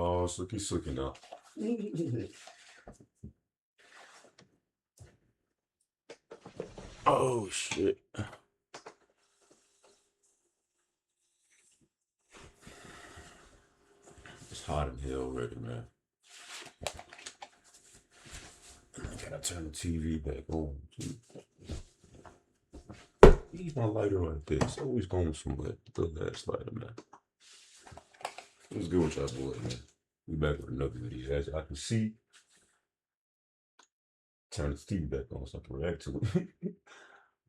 Oh, he's looking now. Oh shit. It's hot in here already, man. I gotta turn the TV back on. Leave my lighter right there. It's always going somewhere. The last lighter, man. What's good with y'all boys, man? We back with another video. As I can see, turn the TV back on so I can react to it.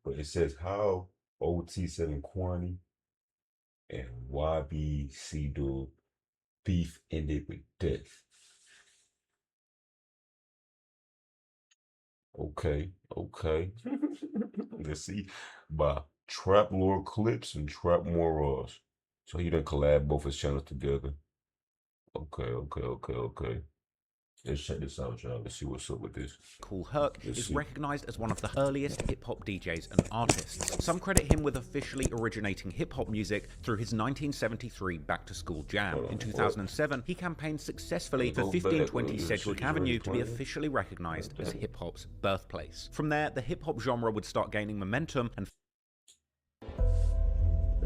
But it says how OT7 QUANNY and YBCDUL beef ended with death. Okay. Let's see. By Trap Lore Clips and Trap Morals. So he done collab both his channels together. Okay. Let's check this out, y'all. Let's see what's up with this. Kool Herc is recognized as one of the earliest hip-hop DJs and artists. Some credit him with officially originating hip-hop music through his 1973 back-to-school jam. In 2007, he campaigned successfully for 1520 Sedgwick Avenue to be officially recognized as hip-hop's birthplace. From there, the hip-hop genre would start gaining momentum and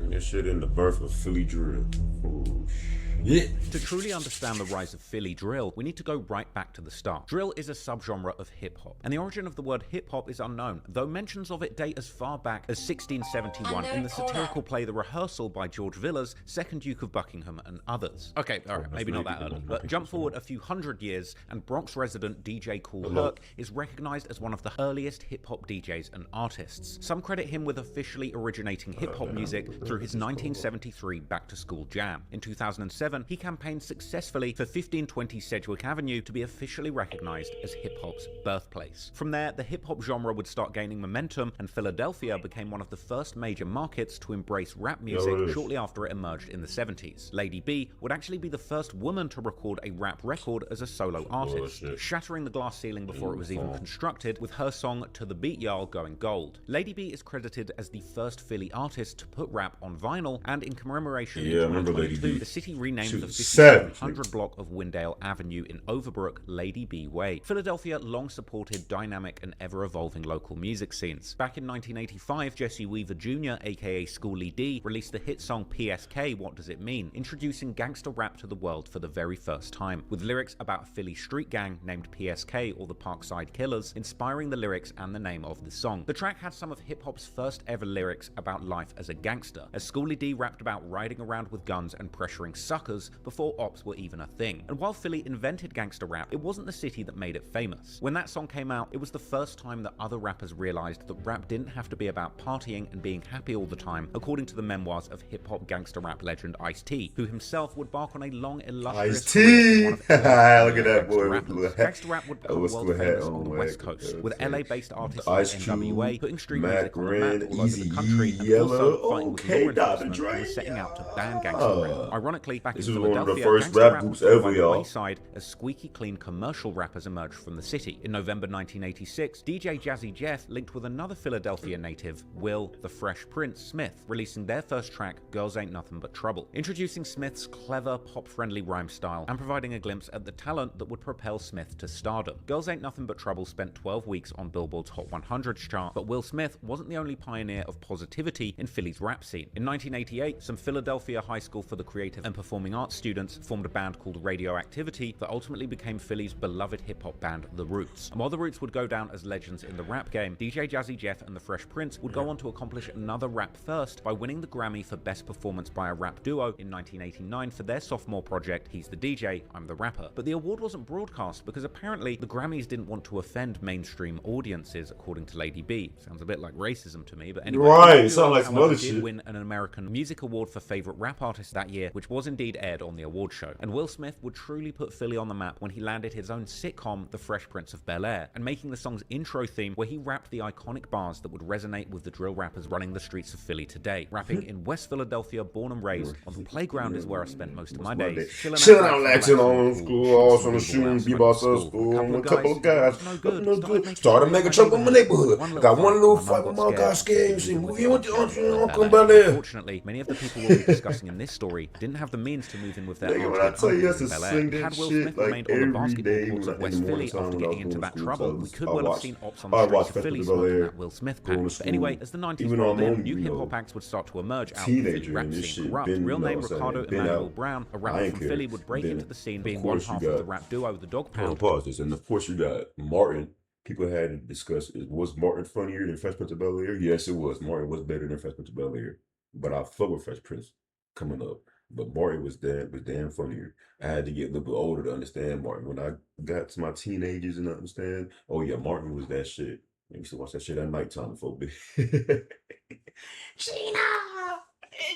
this shit in the birth of Philly drill. Oh, shit. To truly understand the rise of Philly drill, we need to go right back to the start. Drill is a subgenre of hip-hop, and the origin of the word hip-hop is unknown, though mentions of it date as far back as 1671 in the satirical play The Rehearsal by George Villiers, 2nd Duke of Buckingham and others. Okay, alright, maybe not that early, but jump forward a few hundred years, and Bronx resident DJ Kool Herc is recognized as one of the earliest hip-hop DJs and artists. Some credit him with officially originating hip-hop music through his 1973 back-to-school jam. In 2007, he campaigned successfully for 1520 Sedgwick Avenue to be officially recognized as hip-hop's birthplace. From there, the hip-hop genre would start gaining momentum, and Philadelphia became one of the first major markets to embrace rap music shortly after it emerged in the 70s. Lady B would actually be the first woman to record a rap record as a solo artist, shattering the glass ceiling before it was even constructed with her song To The Beat Y'all going gold. Lady B is credited as the first Philly artist to put rap on vinyl, and in commemoration in 2022, the city renamed the 5700 block of Windale Avenue in Overbrook Lady B Way. Philadelphia long supported dynamic and ever-evolving local music scenes. Back in 1985, Jesse Weaver Jr., aka Schoolie D, released the hit song PSK What Does It Mean, introducing gangster rap to the world for the very first time, with lyrics about a Philly street gang named PSK, or the Parkside Killers, inspiring the lyrics and the name of the song. The track had some of hip-hop's first ever lyrics about life as a gangster, as Schoolie D rapped about riding around with guns and pressuring suckers before ops were even a thing. And while Philly invented gangster rap, it wasn't the city that made it famous. When that song came out, it was the first time that other rappers realized that rap didn't have to be about partying and being happy all the time, according to the memoirs of hip-hop gangster rap legend Ice-T, who himself would bark on a long, illustrious Ice-T! Look at that boy. Gangster rap would become world famous on the West Coast, with LA-based artists like NWA putting street music on the map all over the country, and also fighting with law enforcement who were setting out to ban gangster rap. Ironically, back in Philadelphia, gangster rap was put by the wayside as squeaky clean commercial rappers emerged from the city. In November 1986, DJ Jazzy Jeff linked with another Philadelphia native, Will the Fresh Prince Smith, releasing their first track, Girls Ain't Nothing But Trouble, introducing Smith's clever, pop-friendly rhyme style and providing a glimpse at the talent that would propel Smith to stardom. Girls Ain't Nothing But Trouble spent 12 weeks on Billboard's Hot 100 chart, but Will Smith wasn't the only pioneer of positivity in Philly's rap scene. In 1988, some Philadelphia High School for the Creative and Performing Arts students formed a band called Radioactivity that ultimately became Philly's beloved hip-hop band, The Roots. And while The Roots would go down as legends in the rap game, DJ Jazzy Jeff and the Fresh Prince would go on to accomplish another rap first by winning the Grammy for Best Performance by a Rap Duo in 1989 for their sophomore project, He's the DJ, I'm the Rapper. But the award wasn't broadcast because apparently the Grammys didn't want to offend mainstream audiences, according to Lady B. Sounds a bit like racism to me, but anyway. Right, sounds like some other did shit. Win an American Music Award for Favorite Rap Artist that year, which was indeed aired on the award show. And Will Smith would truly put Philly on the map when he landed his own sitcom, The Fresh Prince of Bel-Air, and making the song's intro theme where he rapped the iconic bars that would resonate with the drill rappers running the streets of Philly today. Rapping in West Philadelphia, born and raised, on the playground is where I spent most of my days. Chilling out, relaxing on school, on the shooting, b-boss of school, a couple of guys. No good. Started making trouble in my neighborhood. Got one little fight with my guy scared. Unfortunately, many of the people we'll be discussing in this story didn't have the means friends to move in with their Nigga, when auntie I and tell you, uncle I used in to Bel Air. sing that Had Will shit Smith like remained on the every basketball day courts when of in the West morning Philly time after when I was getting going into to that school. trouble, we could well have seen ops on the I streets watched of Philly Festival Bel smoking Air, that Will Smith going to patch. But anyway, school. as the 90s Even though rolled I'm in, only, new hip-hop acts would start to emerge out of teenager the Philly rap and this scene. shit Corrupt, been, real name what I'm Ricardo saying, been Emmanuel out. Brown, a I rapper ain't from care. Philly, would break Then, into the scene, of being one course, you half of the got, rap duo the Dog hold on, Pound. pause this. And of course, you got Martin. People had to discuss, was Martin funnier than Fresh Prince of Bel Air? Yes, it was. Martin was better than Fresh Prince of Bel Air. But I fuck with Fresh Prince coming up. But Martin was damn funnier. I had to get a little bit older to understand Martin. When I got to my teenagers and understand, oh yeah, Martin was that shit. I used to watch that shit at nighttime before bed. Gina!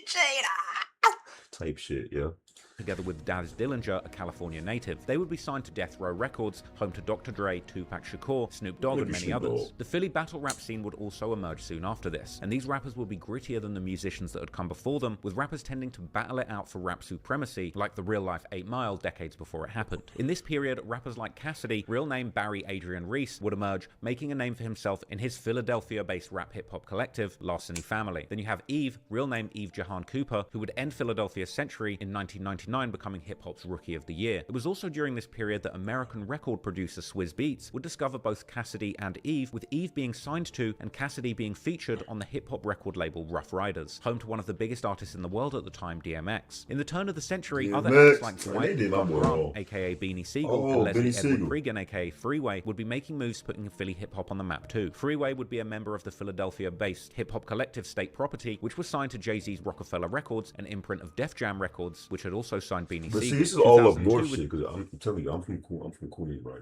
Gina! Type shit, yeah. Together with Daz Dillinger, a California native. They would be signed to Death Row Records, home to Dr. Dre, Tupac Shakur, Snoop Dogg, and many others. The Philly battle rap scene would also emerge soon after this, and these rappers would be grittier than the musicians that had come before them, with rappers tending to battle it out for rap supremacy, like the real-life 8 Mile decades before it happened. In this period, rappers like Cassidy, real name Barry Adrian Reese, would emerge, making a name for himself in his Philadelphia-based rap hip-hop collective, Larceny Family. Then you have Eve, real name Eve Jahan Cooper, who would end Philadelphia's century in 1999, becoming hip-hop's Rookie of the Year. It was also during this period that American record producer Swizz Beatz would discover both Cassidy and Eve, with Eve being signed to and Cassidy being featured on the hip-hop record label Rough Riders, home to one of the biggest artists in the world at the time, DMX. In the turn of the century, other acts like Dwight Grant, aka Beanie Siegel, and Leslie Edward Cregan, aka Freeway, would be making moves putting Philly hip-hop on the map too. Freeway would be a member of the Philadelphia-based hip-hop collective State Property, which was signed to Jay-Z's Rockefeller Records, an imprint of Def Jam Records, which had also signed Beanie Siegel. But see, this is all up north shit, because I'm telling you, I'm from Queens, right?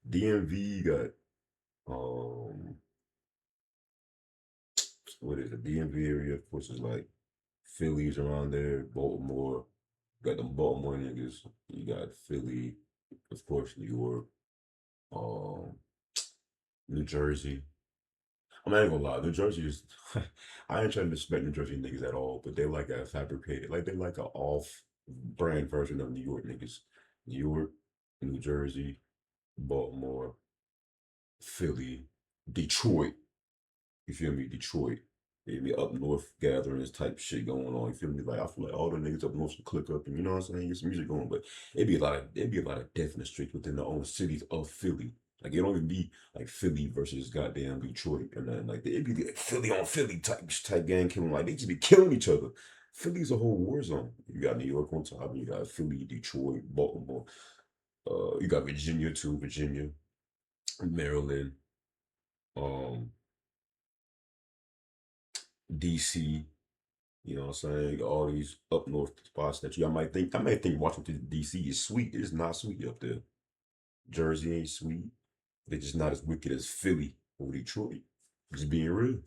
DMV got what is it? DMV area, of course, is like Philly's around there, Baltimore. Got them Baltimore niggas. You got Philly, of course, New York, um, New Jersey. I'm not even gonna lie, New Jersey is I ain't trying to disrespect New Jersey niggas at all, but they like a fabricated, like they like a off brand version of New York niggas. New York, New Jersey, Baltimore, Philly, Detroit. You feel me? Detroit. They be up north gatherings type shit going on. You feel me? Like I feel like all the niggas up north should click up and you know what I'm saying, get some music going. But it'd be a lot of death in the streets within the own cities of Philly. Like it don't even be like Philly versus goddamn Detroit and then like it'd be like Philly on Philly type gang killing. Like they just be killing each other. Philly's a whole war zone. You got New York on top, and you got Philly, Detroit, Baltimore. You got Virginia too, Virginia, Maryland, um, DC. You know what I'm saying? All these up north spots that I might think Washington DC is sweet. It's not sweet up there. Jersey ain't sweet. They're just not as wicked as Philly or Detroit. Just being real.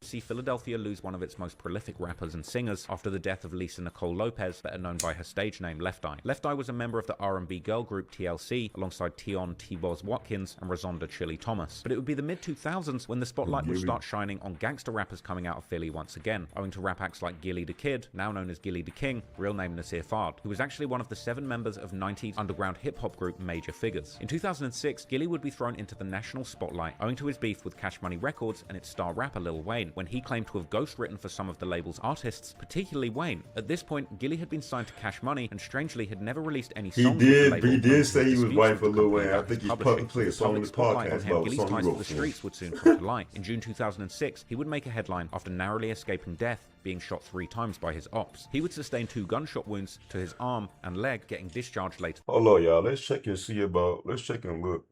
See Philadelphia lose one of its most prolific rappers and singers after the death of Lisa Nicole Lopez, better known by her stage name Left Eye. Left Eye was a member of the R&B girl group TLC, alongside Tion T-Boz Watkins and Rosonda Chili Thomas. But it would be the mid-2000s when the spotlight would start shining on gangster rappers coming out of Philly once again, owing to rap acts like Gilly the Kid, now known as Gilly the King, real name Nasir Fard, who was actually one of the 7 members of 90s underground hip-hop group Major Figures. In 2006, Gilly would be thrown into the national spotlight, owing to his beef with Cash Money Records and its star rapper Lil Wayne, when he claimed to have ghostwritten for some of the label's artists, particularly Wayne. At this point, Gilly had been signed to Cash Money and strangely had never released any songs with the label. He did say he was writing for Lil Wayne. I think he played a song on the podcast about Gilly's song he ties to wrote the for him. streets would soon come to light. In June 2006, he would make a headline after narrowly escaping death, being shot 3 times by his ops. He would sustain 2 gunshot wounds to his arm and leg, getting discharged later. Hold on, y'all. Let's check and look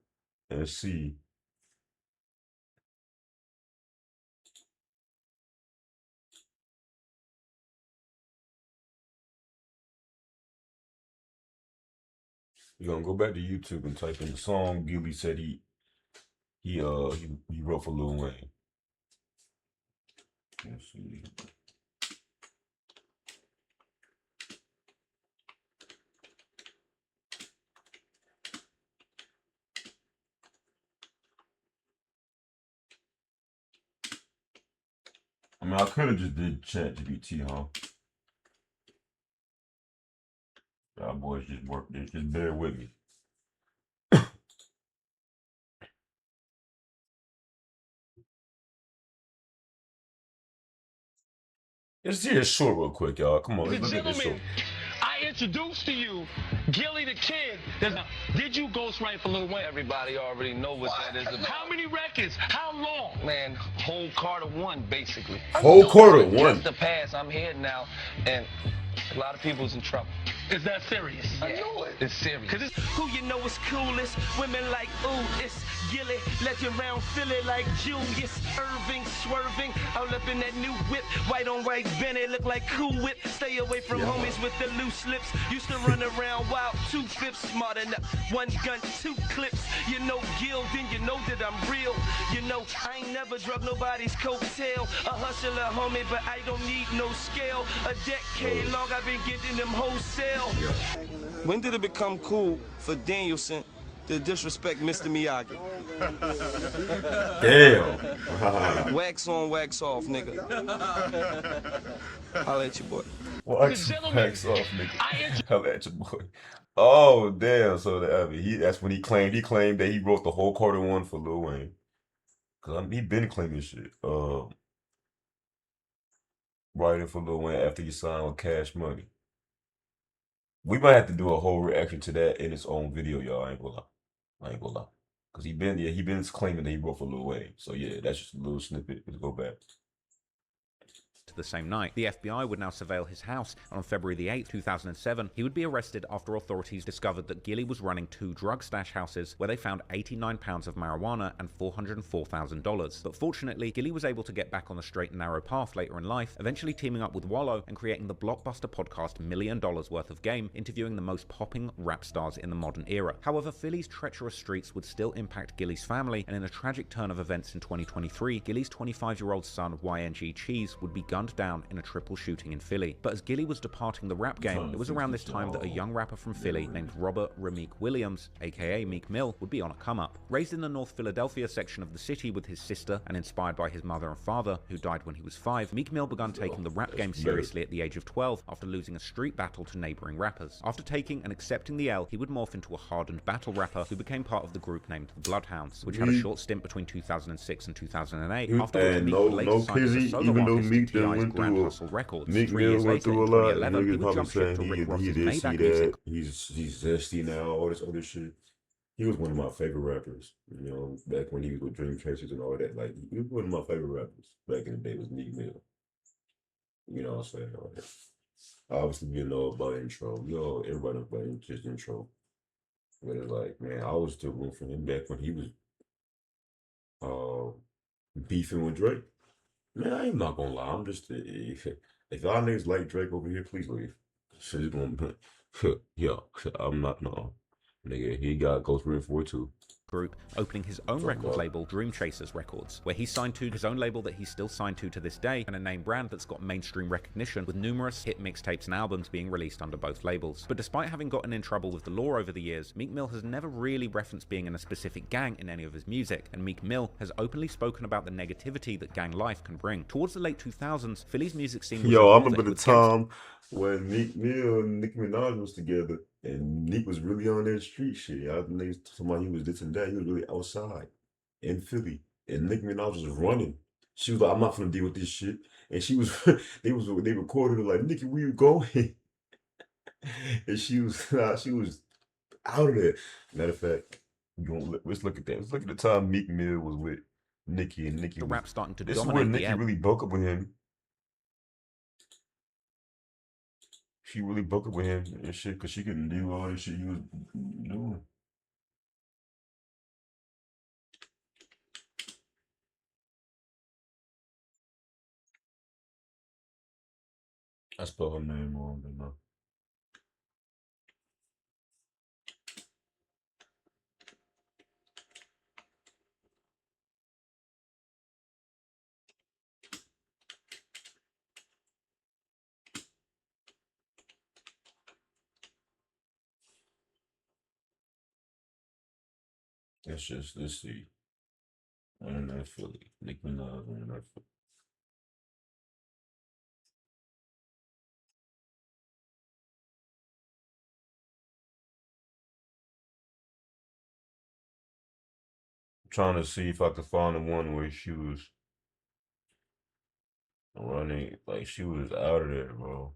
and see. You're gonna go back to YouTube and type in the song Gilly said he wrote for Lil Wayne. Let's see. I mean, I could have just did ChatGPT, huh? Y'all boys just work this. Just bear with me. Let's see this short real quick, y'all. Come on, let's Ladies look and at this short. gentlemen, I introduced to you Gilly the Kid. Did you ghostwrite for Lil Wayne? Everybody already know what that is about. How many records? How long? Man, whole quarter one, basically. Whole quarter one. Just the past. I'm here now, and a lot of people's in trouble. Is that serious? I know it. It's serious. Cause it's who you know is coolest. Women like, ooh, it's Gilly. Legend round Philly like Julius Irving swerving. All up in that new whip. White on white Benny look like Cool Whip. Stay away from homies with the loose lips. Used to run around wild 2/5 smart enough. One gun, 2 clips. You know Gil, then you know that I'm real. You know I ain't never drug nobody's coattail. A hustler homie, but I don't need no scale. A decade long I've been getting them wholesale. When did it become cool for Danielson to disrespect Mr. Miyagi? Damn. Wax on, wax off, nigga. Holla at your boy. Wax packs off, nigga. Holla at your boy. Oh damn! So that's when he claimed that he wrote the whole quarter one for Lil Wayne. Cause he been claiming shit. Writing for Lil Wayne after he signed with Cash Money. We might have to do a whole reaction to that in its own video, y'all. I ain't gonna lie. Cause he been claiming that he wrote for Lil Wayne. So yeah, that's just a little snippet. Let's go back. The same night, the FBI would now surveil his house, and on February the 8th, 2007, he would be arrested after authorities discovered that Gilly was running 2 drug stash houses where they found 89 pounds of marijuana and $404,000. But fortunately, Gilly was able to get back on the straight and narrow path later in life, eventually teaming up with Wallow and creating the blockbuster podcast $1 Million Worth of Game, interviewing the most popping rap stars in the modern era. However, Philly's treacherous streets would still impact Gilly's family, and in a tragic turn of events in 2023, Gilly's 25-year-old son, YNG Cheese, would be gunned down in a triple shooting in Philly. But as Gilly was departing the rap game, it was around this time that a young rapper from Philly named Robert Rameek Williams, aka Meek Mill, would be on a come-up. Raised in the North Philadelphia section of the city with his sister and inspired by his mother and father, who died when he was 5, Meek Mill began taking the rap game seriously at the age of 12 after losing a street battle to neighboring rappers. After taking and accepting the L, he would morph into a hardened battle rapper who became part of the group named the Bloodhounds, which had a short stint between 2006 and 2008, after which Meek would later sign as a solo artist to T.I.'s Grand Hustle Records. Meek 3 years Mill went later, in through a lot. 2011, he Niggas would probably jump ship to saying Rick Ross's he this, he Maybach music. that. He's zesty now. All this other shit. He was one of my favorite rappers. You know, back when he was with Dream Chasers and all that. Like he was one of my favorite rappers back in the day. Was Meek Mill. You know what I'm saying? All that. Obviously, you know about intro. Yo, everybody knows about just intro. But it's like, man, I was still rooting for him back when he was beefing with Drake. Man, I ain't not gonna lie. I'm just if y'all niggas like Drake over here, please leave. Shit is gonna be yeah. I'm not no nigga. He got Ghost Rider 4 too. Group, opening his own record label, Dream Chasers Records, where he signed to his own label that he's still signed to this day, and a name brand that's got mainstream recognition, with numerous hit mixtapes and albums being released under both labels. But despite having gotten in trouble with the law over the years, Meek Mill has never really referenced being in a specific gang in any of his music, and Meek Mill has openly spoken about the negativity that gang life can bring. Towards the late 2000s, Philly's music scene was Yo, I remember the time when Meek Mill and Nicki Minaj was together, and Meek was really on that street shit. I think somebody he was this and that. He was really outside in Philly, and Nicki Minaj was running. She was like, "I'm not gonna deal with this shit," and she was. they recorded her like, "Nicki, where you going?" and she was out of there. Matter of fact, let's look at that. Let's look at the time Meek Mill was with Nicki, and Nicki the was. rap starting to This is dominate where the Nicki air. really broke up with him. She really broke up with him and shit because she couldn't do all this shit he was doing. I spelled her name wrong, but no. Let's see. Internet Philly. Nicki Minaj, Internet Philly. I'm trying to see if I can find the one where she was. running like she was out of there, bro.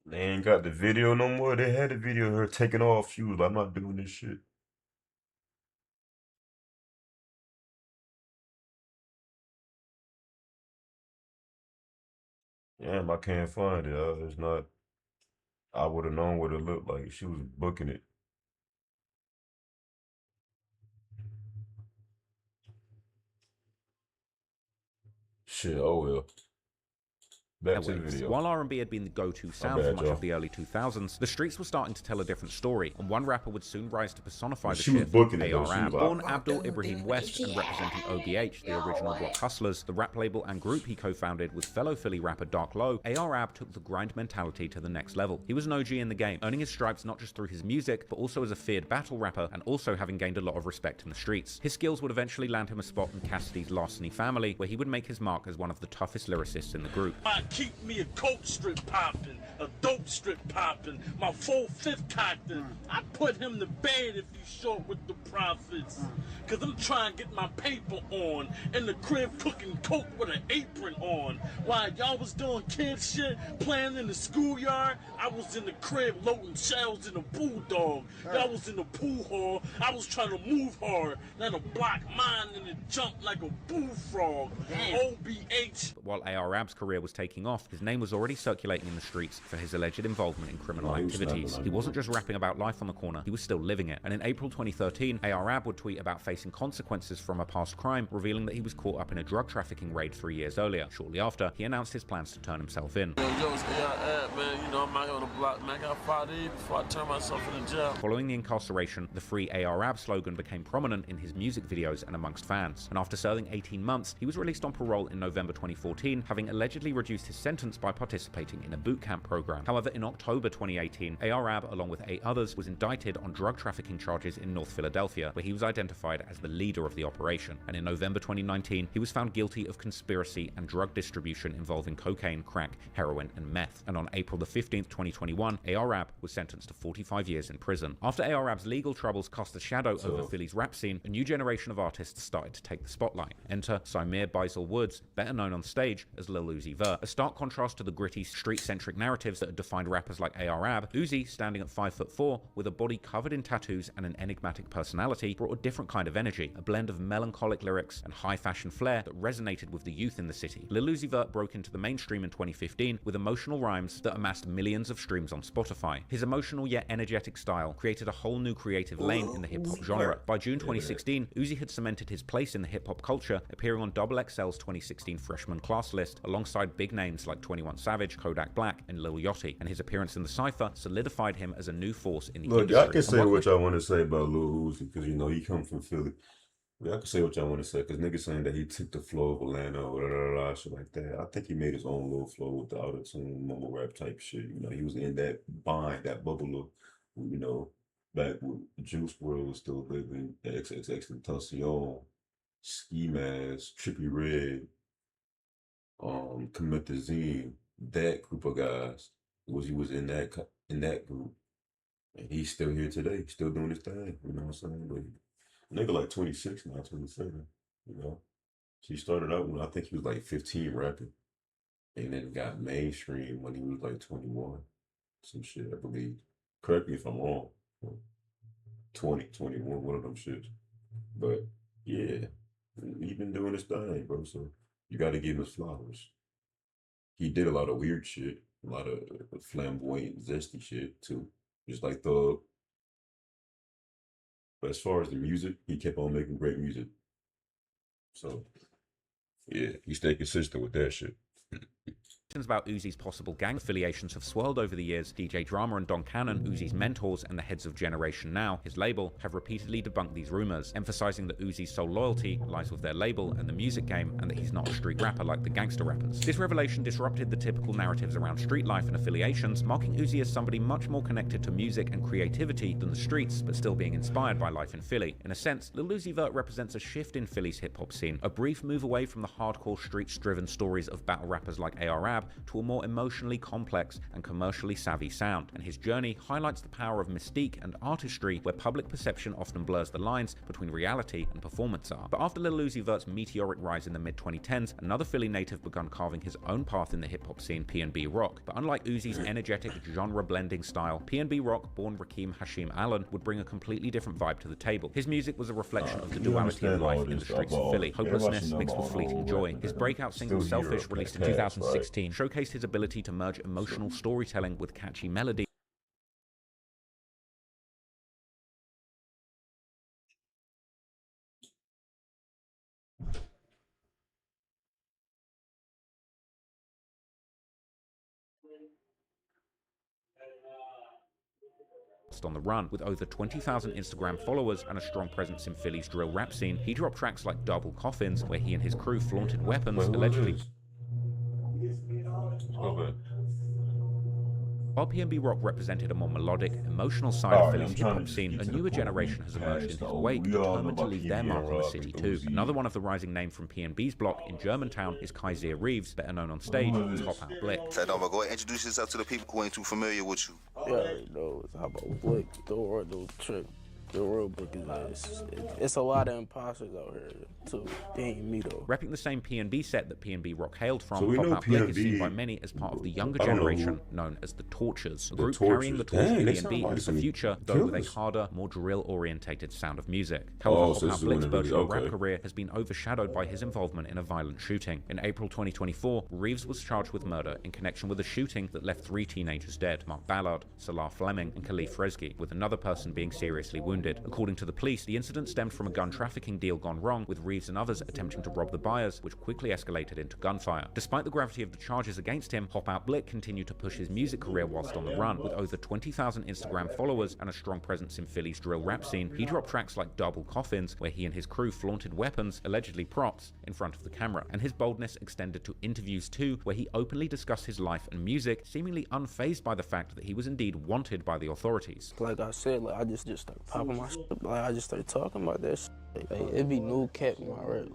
They ain't got the video no more. They had the video of her taking off. She was like, I'm not doing this shit. Damn, I can't find it. It's not. I would have known what it looked like. She was booking it. Shit, oh well. Back to the video. While R&B had been the go-to sound bad, for much y'all. of the early 2000s, the streets were starting to tell a different story, and one rapper would soon rise to personify the She was shift. booking it, though. She AR-Ab. was Born like, Abdul Ibrahim West and representing OBH, the original Block Hustlers, the rap label and group he co-founded with fellow Philly rapper Dark Low, AR-Ab took the grind mentality to the next level. He was an OG in the game, earning his stripes not just through his music, but also as a feared battle rapper, and also having gained a lot of respect in the streets. His skills would eventually land him a spot in Cassidy's Larceny Family, where he would make his mark as one of the toughest lyricists in the group. I keep me a coke strip popping, a dope strip popping, my 4/5 cocked. I put him to bed if he's short with the profits. Cause I'm trying to get my paper on, in the crib cooking coke with an apron on. While y'all was doing kid shit, playing in the schoolyard, I was in the crib loading shells in a bulldog. Y'all was in the pool hall, I was trying to move hard, then a block mine and it jumped like a bullfrog. OBH. But while AR-Ab's career was taking off, his name was already circulating in the streets for his alleged involvement in criminal activities. He wasn't just rapping about life on the corner, he was still living it. And in April 2013, AR-Ab would tweet about facing consequences from a past crime, revealing that he was caught up in a drug trafficking raid 3 years earlier. Shortly after, he announced his plans to turn himself in. Yo, it's AR-Ab, man. You know, I'm out here on the block, man. I got 5 days before I turn myself in the jail. Following the incarceration, the Free AR-Ab slogan became prominent in his music videos and amongst fans. And after serving 18 months, he was released on parole in November 2014, having allegedly reduced his sentence by participating in a boot camp program. However, in October 2018, AR-Ab, along with 8 others, was indicted on drug trafficking charges in North Philadelphia, where he was identified as the leader of the operation. And in November 2019, he was found guilty of conspiracy and drug distribution involving cocaine, crack, heroin, and meth. And on April the 15th, 2021, AR-Ab was sentenced to 45 years in prison. After AR-Ab's legal troubles cast a shadow over Philly's rap scene, a new generation of artists started to take the spotlight. Enter Samir Baisal Woods, better known on stage as Lil Uzi Vert. A stark contrast to the gritty, street-centric narratives that had defined rappers like AR-Ab, Uzi, standing at 5'4", with a body covered in tattoos and an enigmatic personality, brought a different kind of energy, a blend of melancholic lyrics and high-fashion flair that resonated with the youth in the city. Lil Uzi Vert broke into the mainstream in 2015 with emotional rhymes that amassed millions of streams on Spotify. His emotional yet energetic style created a whole new creative lane in the hip-hop genre. By June 2016, Uzi had cemented his place in the hip-hop culture, appearing on XXL's 2016 freshman class list alongside big names like 21 Savage, Kodak Black, and Lil Yachty, and his appearance in the cypher solidified him as a new force in the industry. Look, I can say what y'all want to say about Lil Uzi, because, you know, he come from Philly. Yeah, I can say what y'all want to say, because niggas saying that he took the flow of Atlanta or shit like that. I think he made his own little flow with the auto-tune, mumble rap type shit. You know, he was in that bind, that bubble of, you know, back when Juice WRLD was still living, XXXTentacion, Ski Mask, Trippie Redd, Comethazine, that group of guys. He was in that group. And he's still here today, still doing his thing, you know what I'm saying? But nigga like 26 now, 27, you know? So he started out when I think he was like 15 rapping. And then got mainstream when he was like 21. Some shit, I believe. Correct me if I'm wrong. 20, 21, one of them shits. But yeah, he been doing his thing, bro. So you gotta give him his flowers. He did a lot of weird shit, a lot of flamboyant, zesty shit too. Just like Thug. But as far as the music, he kept on making great music. So, yeah, he stayed consistent with that shit. About Uzi's possible gang affiliations have swirled over the years. DJ Drama and Don Cannon, Uzi's mentors and the heads of Generation Now, his label, have repeatedly debunked these rumors, emphasizing that Uzi's sole loyalty lies with their label and the music game, and that he's not a street rapper like the gangster rappers. This revelation disrupted the typical narratives around street life and affiliations, marking Uzi as somebody much more connected to music and creativity than the streets, but still being inspired by life in Philly. In a sense, Lil Uzi Vert represents a shift in Philly's hip-hop scene, a brief move away from the hardcore streets-driven stories of battle rappers like A.R.A.B. to a more emotionally complex and commercially savvy sound, and his journey highlights the power of mystique and artistry where public perception often blurs the lines between reality and performance art. But after Lil Uzi Vert's meteoric rise in the mid-2010s, another Philly native began carving his own path in the hip-hop scene, PNB Rock. But unlike Uzi's energetic genre-blending style, PNB Rock, born Rakeem Hashim Allen, would bring a completely different vibe to the table. His music was a reflection of the duality of life in the streets of Philly, hopelessness mixed with fleeting joy. His breakout single Selfish, released in 2016, showcased his ability to merge emotional storytelling with catchy melody. On the run. With over 20,000 Instagram followers and a strong presence in Philly's drill rap scene, he dropped tracks like Double Coffins, where he and his crew flaunted weapons, allegedly. While PNB Rock represented a more melodic, emotional side of Philly's hip-hop scene, a newer generation has emerged in his wake, determined to leave their mark on the city too. Another one of the rising names from PNB's block in Germantown is Kaiser Reeves, better known on stage as Hop Out Blick. Fat Dog, go ahead and introduce yourself to the people who ain't too familiar with you. You already know it's Hop Out Blick, the real trick. The real book is it's a lot of imposters out here too. They ain't me though. Repping the same PNB set that PNB Rock hailed from, Hop Out Blick is seen by many as part of the younger generation known as the Tortures, a group carrying the torch of PNB into the future, though with a harder, more drill-orientated sound of music. However, Hop Out Blick's burgeoning rap career has been overshadowed by his involvement in a violent shooting. In April 2024, Reeves was charged with murder in connection with a shooting that left 3 teenagers dead: Mark Ballard, Salah Fleming, and Khalif Fresgi, with another person being seriously wounded. According to the police, the incident stemmed from a gun trafficking deal gone wrong, with Reeves and others attempting to rob the buyers, which quickly escalated into gunfire. Despite the gravity of the charges against him, Hop Out Blick continued to push his music career whilst on the run. With over 20,000 Instagram followers and a strong presence in Philly's drill rap scene, he dropped tracks like Double Coffins, where he and his crew flaunted weapons, allegedly props, in front of the camera. And his boldness extended to interviews too, where he openly discussed his life and music, seemingly unfazed by the fact that he was indeed wanted by the authorities. Like I said, I just started popping my shit. I just started talking about that shit. It be no cap in my rap.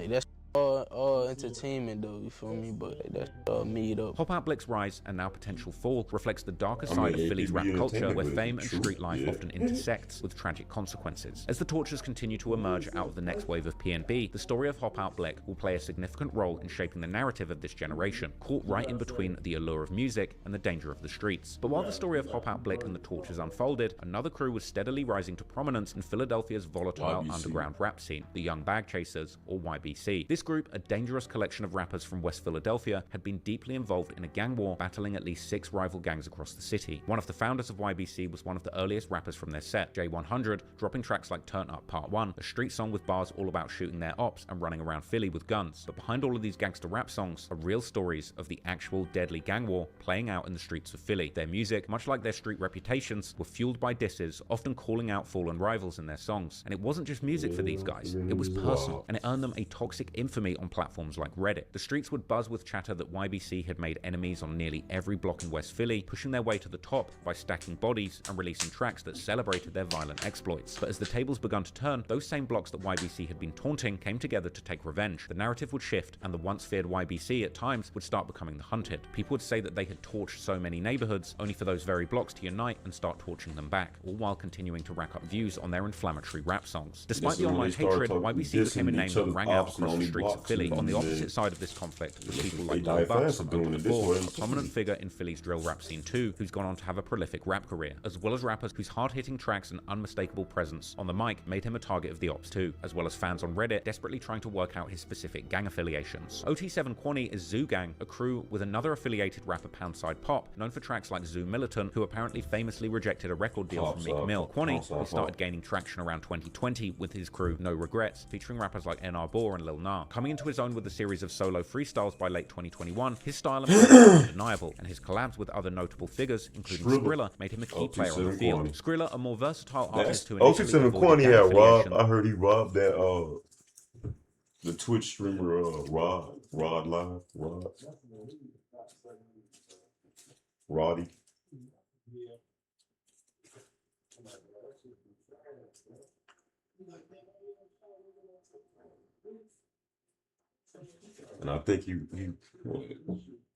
That's all entertainment though, you feel me? But that's made up. Hop Out Blick's rise and now potential fall reflects the darker side of Philly's rap culture, where fame and street life often intersects with tragic consequences. As the Tortures continue to emerge out of the next wave of PNB, the story of Hop Out Blick will play a significant role in shaping the narrative of this generation, caught right in between the allure of music and the danger of the streets. But while the story of Hop Out Blick and the Tortures unfolded, another crew was steadily rising to prominence in Philadelphia's volatile underground rap scene, the Young Bag Chasers, or YBC. This group, a dangerous collection of rappers from West Philadelphia, had been deeply involved in a gang war, battling at least 6 rival gangs across the city. One of the founders of YBC was one of the earliest rappers from their set, J100, dropping tracks like Turn Up Part 1, a street song with bars all about shooting their ops and running around Philly with guns. But behind all of these gangster rap songs are real stories of the actual deadly gang war playing out in the streets of Philly. Their music, much like their street reputations, were fueled by disses, often calling out fallen rivals in their songs. And it wasn't just music for these guys, it was personal, and it earned them a toxic infamy on platforms like Reddit. The streets would buzz with chatter that YBC had made enemies on nearly every block in West Philly, pushing their way to the top by stacking bodies and releasing tracks that celebrated their violent exploits. But as the tables begun to turn, those same blocks that YBC had been taunting came together to take revenge. The narrative would shift, and the once feared YBC at times would start becoming the hunted. People would say that they had torched so many neighborhoods, only for those very blocks to unite and start torching them back, all while continuing to rack up views on their inflammatory rap songs. Despite the online hatred, YBC became a name that rang out across the streets of Philly. But on the opposite side of this conflict was people like Lil Bucks from OTF, a prominent figure in Philly's drill rap scene too, who's gone on to have a prolific rap career, as well as rappers whose hard-hitting tracks and unmistakable presence on the mic made him a target of the ops too, as well as fans on Reddit desperately trying to work out his specific gang affiliations. OT7 QUANNY is Zoo Gang, a crew with another affiliated rapper Poundside Pop, known for tracks like Zoo Militant, who apparently famously rejected a record deal from Meek Mill. QUANNY, who started gaining traction around 2020 with his crew No Regrets, featuring rappers like NR Bore and Lil Nas. superstar. Coming into his own with a series of solo freestyles by late 2021, his style and presence are undeniable, and his collabs with other notable figures, including Skrilla, made him a key player on the field. Skrilla, a more versatile artist who initially avoided QUANNY gang had affiliation. robbed. I heard he robbed that the Twitch streamer Rod Live Roddy. And I think he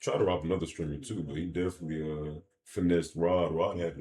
tried to rob another streamer too, but he definitely finessed Rod. Rod had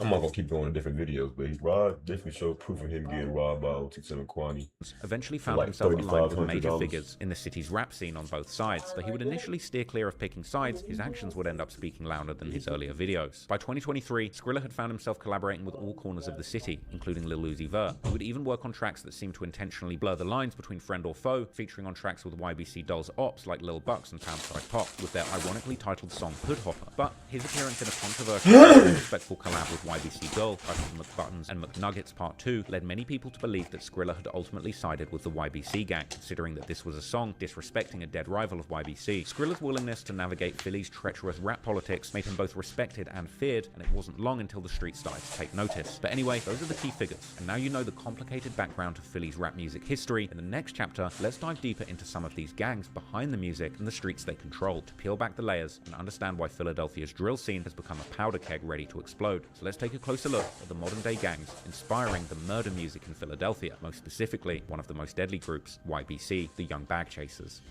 I'm not gonna keep going to different videos, but Rod definitely showed proof of him getting robbed by OT7 QUANNY. Eventually found like himself aligned with major $3,500. figures in the city's rap scene on both sides. Though he would initially steer clear of picking sides, his actions would end up speaking louder than his earlier videos. By 2023, Skrilla had found himself collaborating with all corners of the city, including Lil Uzi Vert. He would even work on tracks that seemed to intentionally blur the lines between friend or foe, featuring on tracks with YBCDUL's ops like Lil Bucks and Poundside Pop, with their ironically titled song Hood Hopper. But his appearance in a controversial and respectful collab with YBCDUL, titled McButtons and McNuggets Part 2, led many people to believe that Skrilla had ultimately sided with the YBC gang, considering that this was a song disrespecting a dead rival of YBC. Skrilla's willingness to navigate Philly's treacherous rap politics made him both respected and feared, and it wasn't long until the streets started to take notice. But anyway, those are the key figures, and now you know the complicated background to Philly's rap music history. In the next chapter, let's dive deeper into some of these gangs behind the music and the streets they control, to peel back the layers and understand why Philadelphia's drill scene has become a powder keg ready to explode. So let's take a closer look at the modern-day gangs inspiring the murder music in Philadelphia, most specifically one of the most deadly groups, YBC, the Young Bag Chasers.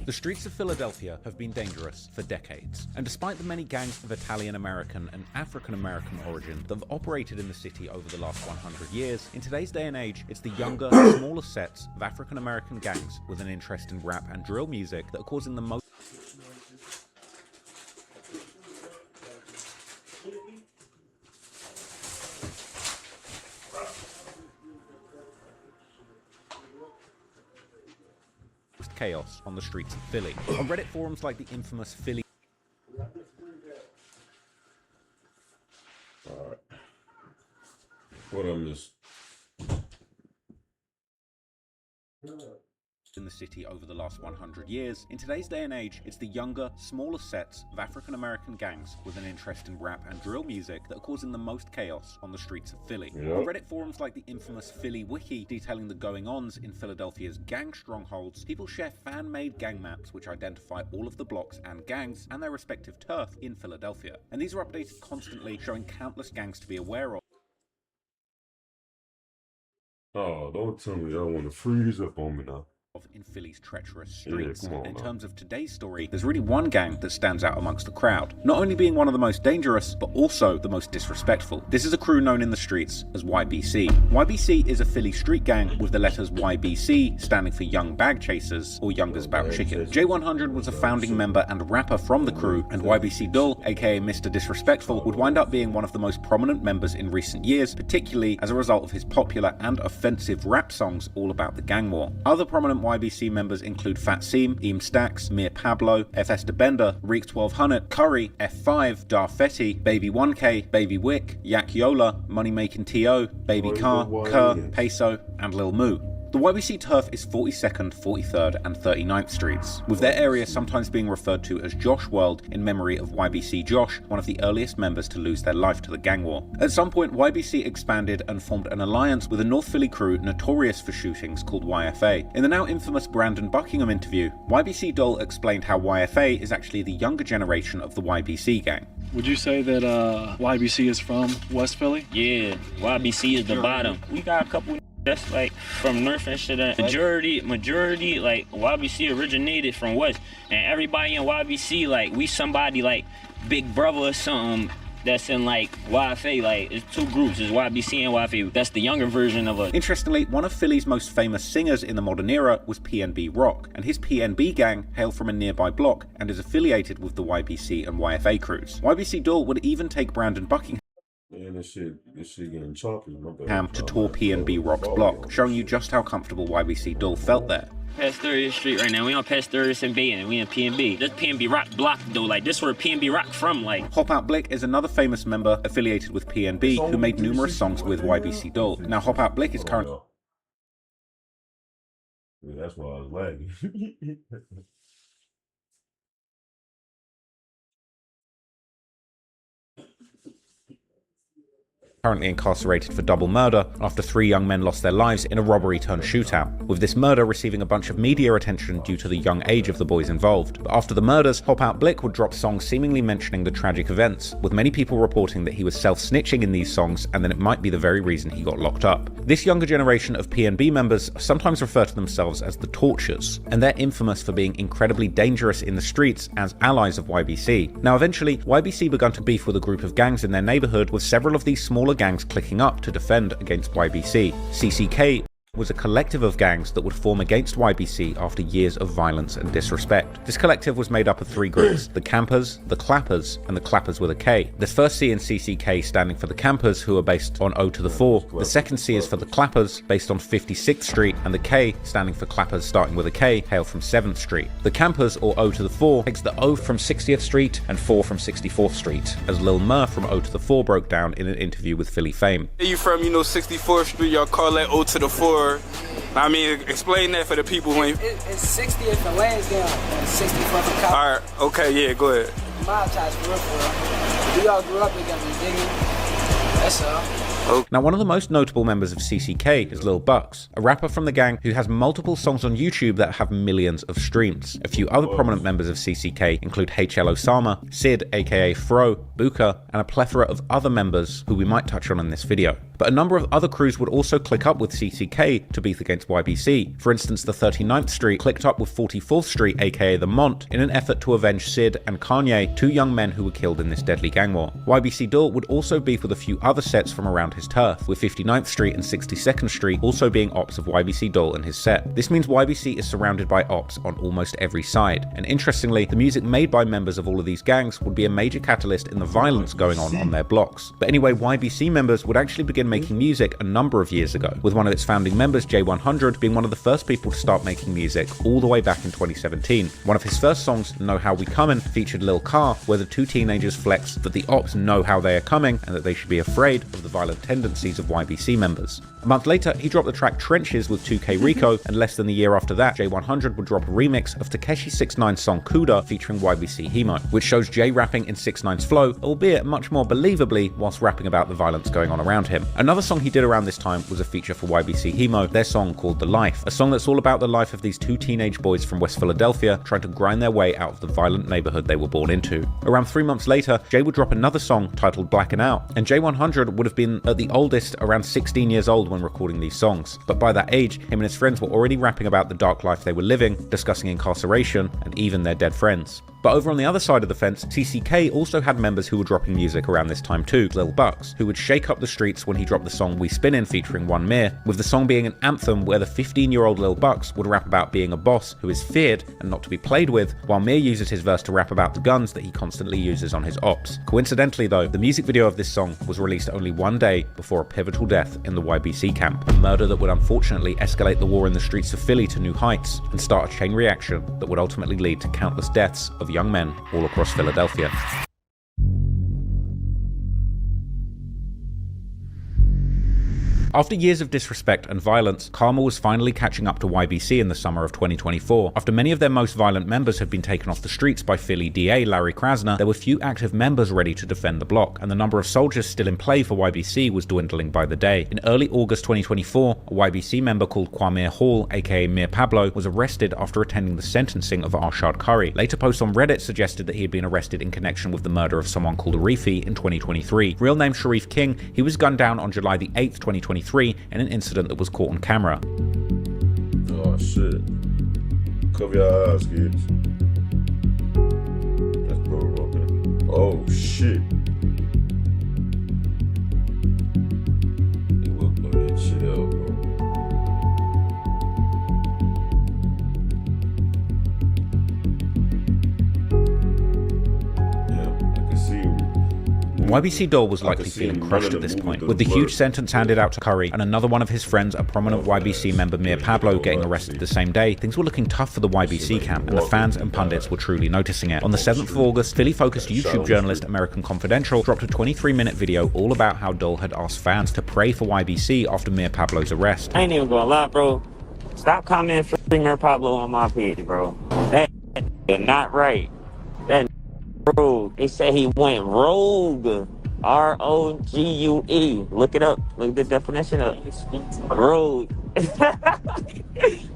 The streets of Philadelphia have been dangerous for decades, and despite the many gangs of Italian-American and African-American origin that have operated in the city over the last 100 years, in today's day and age, it's the younger, smaller sets of African-American gangs with an interest in rap and drill music that are causing the most chaos on the streets of Philly. On Reddit forums like the infamous Philly Alright. What I missed? in the city over the last 100 years, in today's day and age, it's the younger, smaller sets of African-American gangs with an interest in rap and drill music that are causing the most chaos on the streets of Philly. On Reddit forums like the infamous Philly Wiki detailing the going-ons in Philadelphia's gang strongholds, people share fan-made gang maps which identify all of the blocks and gangs and their respective turf in Philadelphia. And these are updated constantly, showing countless gangs to be aware of. Oh, don't tell me y'all want to freeze up on me now. In Philly's treacherous streets. Yeah, come on, in man. terms of today's story, there's really one gang that stands out amongst the crowd, not only being one of the most dangerous, but also the most disrespectful. This is a crew known in the streets as YBC. YBC is a Philly street gang with the letters YBC standing for Young Bag Chasers, or Youngers Bout Chicken. J100 was a founding member and rapper from the crew, and YBCDUL, aka Mr. Disrespectful, would wind up being one of the most prominent members in recent years, particularly as a result of his popular and offensive rap songs all about the gang war. Other prominent YBC members include Fat Seam, Eam Stacks, Mir Pablo, FS DeBender, Reek 1200, Curry, F5, Darfetti, Baby 1K, Baby Wick, Yak Yola, Money Making T.O., Baby Car, Kerr, Peso, and Lil Moo. The YBC turf is 42nd, 43rd, and 39th Streets, with their area sometimes being referred to as Josh World in memory of YBC Josh, one of the earliest members to lose their life to the gang war. At some point, YBC expanded and formed an alliance with a North Philly crew notorious for shootings called YFA. In the now infamous Brandon Buckingham interview, YBCDUL explained how YFA is actually the younger generation of the YBC gang. Would you say that YBC is from West Philly? Yeah, YBC is the bottom. We got a couple that's like from North and shit. Majority like YBC originated from West, and everybody in YBC like we somebody like Big Brother or something that's in like YFA. Like it's two groups, it's YBC and YFA. That's the younger version of us. Interestingly, one of Philly's most famous singers in the modern era was PNB Rock, and his PNB gang hailed from a nearby block and is affiliated with the YBC and YFA crews. YBCDUL would even take Brandon Buckingham Man, this shit getting choppy. To tour PNB Rock's block, showing you just how comfortable YBCDUL felt there. Past 30th Street right now. We on past 30th and Bay, and we in PNB. This PNB Rock block though, like this where PNB Rock from, like. Hop Out Blick is another famous member affiliated with PNB who made numerous songs with YBCDUL. Now Hop Out Blick is currently. Yeah, that's why I was lagging. Currently incarcerated for double murder after 3 young men lost their lives in a robbery turned shootout, with this murder receiving a bunch of media attention due to the young age of the boys involved. But after the murders, Hop Out Blick would drop songs seemingly mentioning the tragic events, with many people reporting that he was self-snitching in these songs and that it might be the very reason he got locked up. This younger generation of PNB members sometimes refer to themselves as the Tortures, and they're infamous for being incredibly dangerous in the streets as allies of YBC. Now eventually, YBC began to beef with a group of gangs in their neighborhood, with several of these smaller gangs clicking up to defend against YBC. CCK was a collective of gangs that would form against YBC after years of violence and disrespect. This collective was made up of 3 groups: the Campers, the Clappers, and the Clappers with a K. The first C in CCK standing for the Campers, who are based on O to the 4. The second C is for the Clappers, based on 56th Street, and the K, standing for Clappers starting with a K, hail from 7th Street. The Campers, or O to the 4, takes the O from 60th Street and 4 from 64th Street, as Lil Mur from O to the 4 broke down in an interview with Philly Fame. Where you from, 64th Street, y'all call that O to the 4. I mean, explain that for the people when it's 60th and Lansdowne and 64th and Cop. Alright, okay, yeah, go ahead. My ties for real. We all grew up together, you dig me? That's all. Now, one of the most notable members of CCK is Lil Bucks, a rapper from the gang who has multiple songs on YouTube that have millions of streams. A few other prominent members of CCK include HL Osama, Sid aka Fro, Buka, and a plethora of other members who we might touch on in this video. But a number of other crews would also click up with CCK to beef against YBC. For instance, the 39th Street clicked up with 44th Street aka the Mont in an effort to avenge Sid and Kanye, 2 young men who were killed in this deadly gang war. YBCDUL would also beef with a few other sets from around his turf, with 59th Street and 62nd Street also being ops of YBCDUL in his set. This means YBC is surrounded by ops on almost every side, and interestingly, the music made by members of all of these gangs would be a major catalyst in the violence going on their blocks. But anyway, YBC members would actually begin making music a number of years ago, with one of its founding members, J100, being one of the first people to start making music all the way back in 2017. One of his first songs, Know How We Comin', featured Lil Car, where the 2 teenagers flex that the ops know how they are coming and that they should be afraid of the violent tendencies of YBC members. A month later, he dropped the track Trenches with 2K Rico, and less than a year after that, J100 would drop a remix of Tekashi 6ix9ine's song Kuda featuring YBC Hemo, which shows Jay rapping in 6ix9ine's flow, albeit much more believably whilst rapping about the violence going on around him. Another song he did around this time was a feature for YBC Hemo, their song called The Life, a song that's all about the life of these 2 teenage boys from West Philadelphia trying to grind their way out of the violent neighborhood they were born into. Around 3 months later, Jay would drop another song titled Blackin' Out, and J100 would have been at the oldest around 16 years old when recording these songs. But by that age, him and his friends were already rapping about the dark life they were living, discussing incarceration, and even their dead friends. But over on the other side of the fence, CCK also had members who were dropping music around this time too, Lil Bucks, who would shake up the streets when he dropped the song We Spinnin' featuring One Mir, with the song being an anthem where the 15-year-old Lil Bucks would rap about being a boss who is feared and not to be played with, while Mir uses his verse to rap about the guns that he constantly uses on his ops. Coincidentally though, the music video of this song was released only 1 day before a pivotal death in the YBC camp, a murder that would unfortunately escalate the war in the streets of Philly to new heights and start a chain reaction that would ultimately lead to countless deaths of young men all across Philadelphia. After years of disrespect and violence, karma was finally catching up to YBC in the summer of 2024. After many of their most violent members had been taken off the streets by Philly DA Larry Krasner, there were few active members ready to defend the block, and the number of soldiers still in play for YBC was dwindling by the day. In early August 2024, a YBC member called Kwame Hall, aka Mir Pablo, was arrested after attending the sentencing of Arshad Curry. Later posts on Reddit suggested that he had been arrested in connection with the murder of someone called Arifi in 2023. Real name Sharif King, he was gunned down on July the 8th, 2023 in an incident that was caught on camera. Oh shit. Cover your eyes, kids. That's bro okay. Oh shit. He will blow that shit up, bro. Yeah, I can see YBCDUL was likely feeling crushed at this point, with the huge sentence handed out to Curry and another one of his friends, a prominent YBC member Mir Pablo, getting arrested the same day. Things were looking tough for the YBC camp, and the fans and pundits were truly noticing it. On the 7th of August, Philly-focused YouTube journalist American Confidential dropped a 23-minute video all about how Dul had asked fans to pray for YBC after Mir Pablo's arrest. I ain't even gonna lie, bro. Stop commenting for Mir Pablo on my page, bro. That not right. That bro, they said he went rogue. R-O-G-U-E. Look it up. Look at the definition of rogue.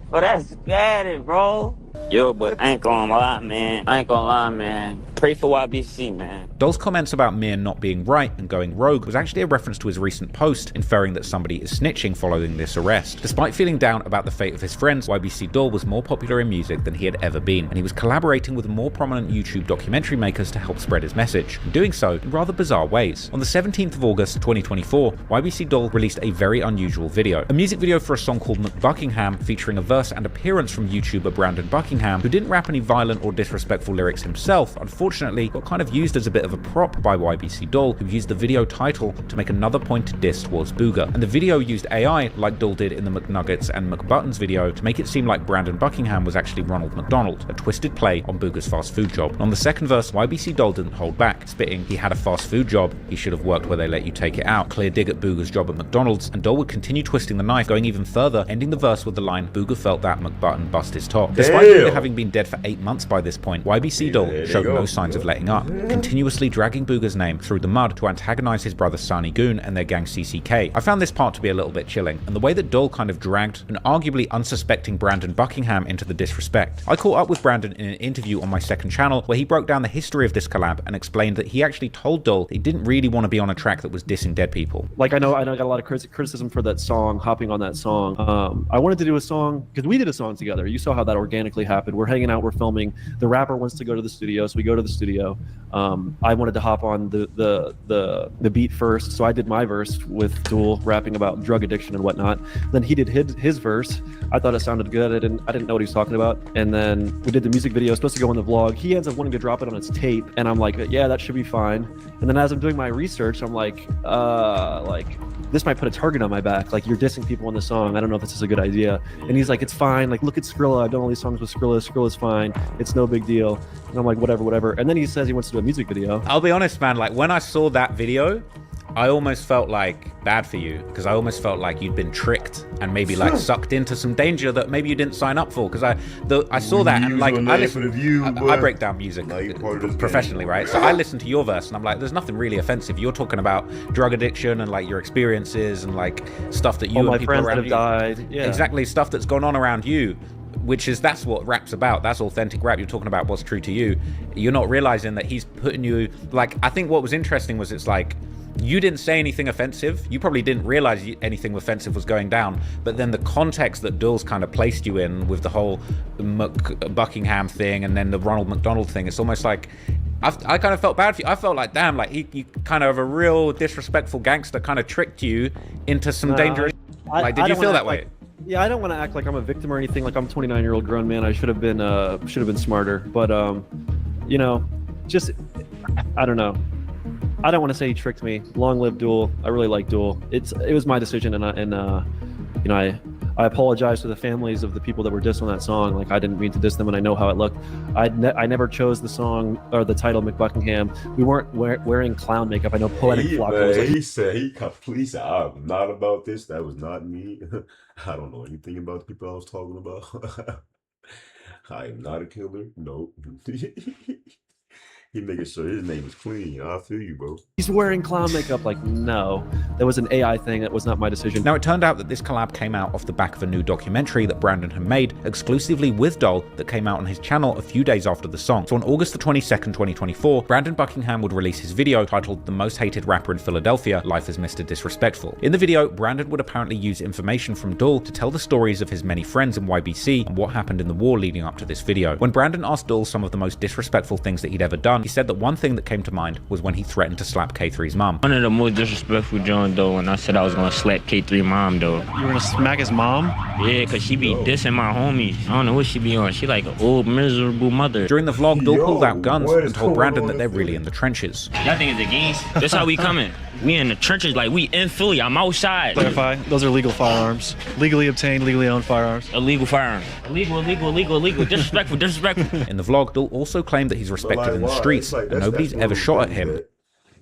But that's bad, bro. Yo, but I ain't gonna lie, man. Pray for YBC, man. Dul's comments about Mir not being right and going rogue was actually a reference to his recent post, inferring that somebody is snitching following this arrest. Despite feeling down about the fate of his friends, YBCDUL was more popular in music than he had ever been, and he was collaborating with more prominent YouTube documentary makers to help spread his message, and doing so in rather bizarre ways. On the 17th of August 2024, YBCDUL released a very unusual video. A music video for a song called McBuckingham, featuring a verse and appearance from YouTuber Brandon Buckingham, who didn't rap any violent or disrespectful lyrics himself. Unfortunately, got kind of used as a bit of a prop by YBCDUL, who used the video title to make another pointed diss towards Booger. And the video used AI, like Dul did in the McNuggets and McButtons video, to make it seem like Brandon Buckingham was actually Ronald McDonald, a twisted play on Booger's fast food job. And on the second verse, YBCDUL didn't hold back, spitting, "He had a fast food job, he should have worked where they let you take it out." Clear dig at Booger's job at McDonald's, and Dul would continue twisting the knife, going even further, ending the verse with the line, "Booger felt that McButton bust his top." Despite Booger having been dead for 8 months by this point, YBCDUL showed no signs of letting up, continuously dragging Booger's name through the mud to antagonize his brother Sani Goon and their gang CCK. I found this part to be a little bit chilling, and the way that Dul kind of dragged an arguably unsuspecting Brandon Buckingham into the disrespect. I caught up with Brandon in an interview on my second channel where he broke down the history of this collab and explained that he actually told Dul that he didn't really want to be on a track that was dissing dead people. Like I know I got a lot of criticism for that song, hopping on that song. I wanted to do a song because we did a song together. You saw how that organically happened. We're hanging out, we're filming. The rapper wants to go to the studio, so we go to the studio. I wanted to hop on the beat first, so I did my verse with Dul rapping about drug addiction and whatnot. Then he did his verse. I thought it sounded good. I didn't know what he was talking about. And then we did the music video. It's supposed to go in the vlog. He ends up wanting to drop it on his tape, and I'm like, yeah, that should be fine. And then as I'm doing my research, I'm like this might put a target on my back. Like, you're dissing people on the song. I don't know if this is a good idea. And he's like, it's fine. Like, look at Skrilla. I've done all these songs with Skrilla. Skrilla's fine. It's no big deal. And I'm like, whatever. And then he says he wants to do a music video. I'll be honest, man. Like, when I saw that video, I almost felt like bad for you, because I almost felt like you'd been tricked and maybe like sucked into some danger that maybe you didn't sign up for. Because I saw that, and like I break down music professionally, right? So I listened to your verse and I'm like, there's nothing really offensive. You're talking about drug addiction and like your experiences and like stuff that you all and my people friends around that have died. Yeah. Exactly, stuff that's gone on around you. That's what rap's about. That's authentic rap. You're talking about what's true to you. You're not realizing that he's putting you, like, I think what was interesting was it's like, you didn't say anything offensive. You probably didn't realize anything offensive was going down. But then the context that Dul's kind of placed you in with the whole Buckingham thing and then the Ronald McDonald thing, it's almost like, I kind of felt bad for you. I felt like, damn, like he kind of a real disrespectful gangster kind of tricked you into some dangerous. Like, did you feel that way? Yeah, I don't want to act like I'm a victim or anything. Like, I'm a 29-year-old grown man. I should have been smarter. But you know, just I don't know. I don't want to say he tricked me. Long live Dul. I really like Dul. It was my decision, and you know, I apologize to the families of the people that were dissed on that song. Like, I didn't mean to diss them, and I know how it looked. I never chose the song or the title McBuckingham. We weren't wearing clown makeup. I know Poetic Flock was like, he said, I'm not about this. That was not me. I don't know anything about the people I was talking about. I am not a killer. Nope. He making sure his name is clean. I feel you, bro. He's wearing clown makeup. Like, no, that was an AI thing. That was not my decision. Now, it turned out that this collab came out off the back of a new documentary that Brandon had made exclusively with Dul that came out on his channel a few days after the song. So on August the 22nd, 2024, Brandon Buckingham would release his video titled "The Most Hated Rapper in Philadelphia, Life is Mr. Disrespectful." In the video, Brandon would apparently use information from Dul to tell the stories of his many friends in YBC and what happened in the war leading up to this video. When Brandon asked Dul some of the most disrespectful things that he'd ever done, He said that one thing that came to mind was when he threatened to slap K3's mom. One of the most disrespectful John though, and I said I was gonna slap K3 mom though. You were gonna smack his mom? Yeah, cause she be dissing my homies. I don't know what she be on. She like an old miserable mother. During the vlog, Dull pulled out guns and told Brandon that they're really in the trenches. Y'all think it's a game? That's how we coming. We in the trenches, like we in Philly. I'm outside. Clarify, those are legal firearms. Legally obtained, legally owned firearms. Illegal firearms. Illegal. Disrespectful. In the vlog, Dull also claimed that he's respected in the streets and nobody's ever shot at him. It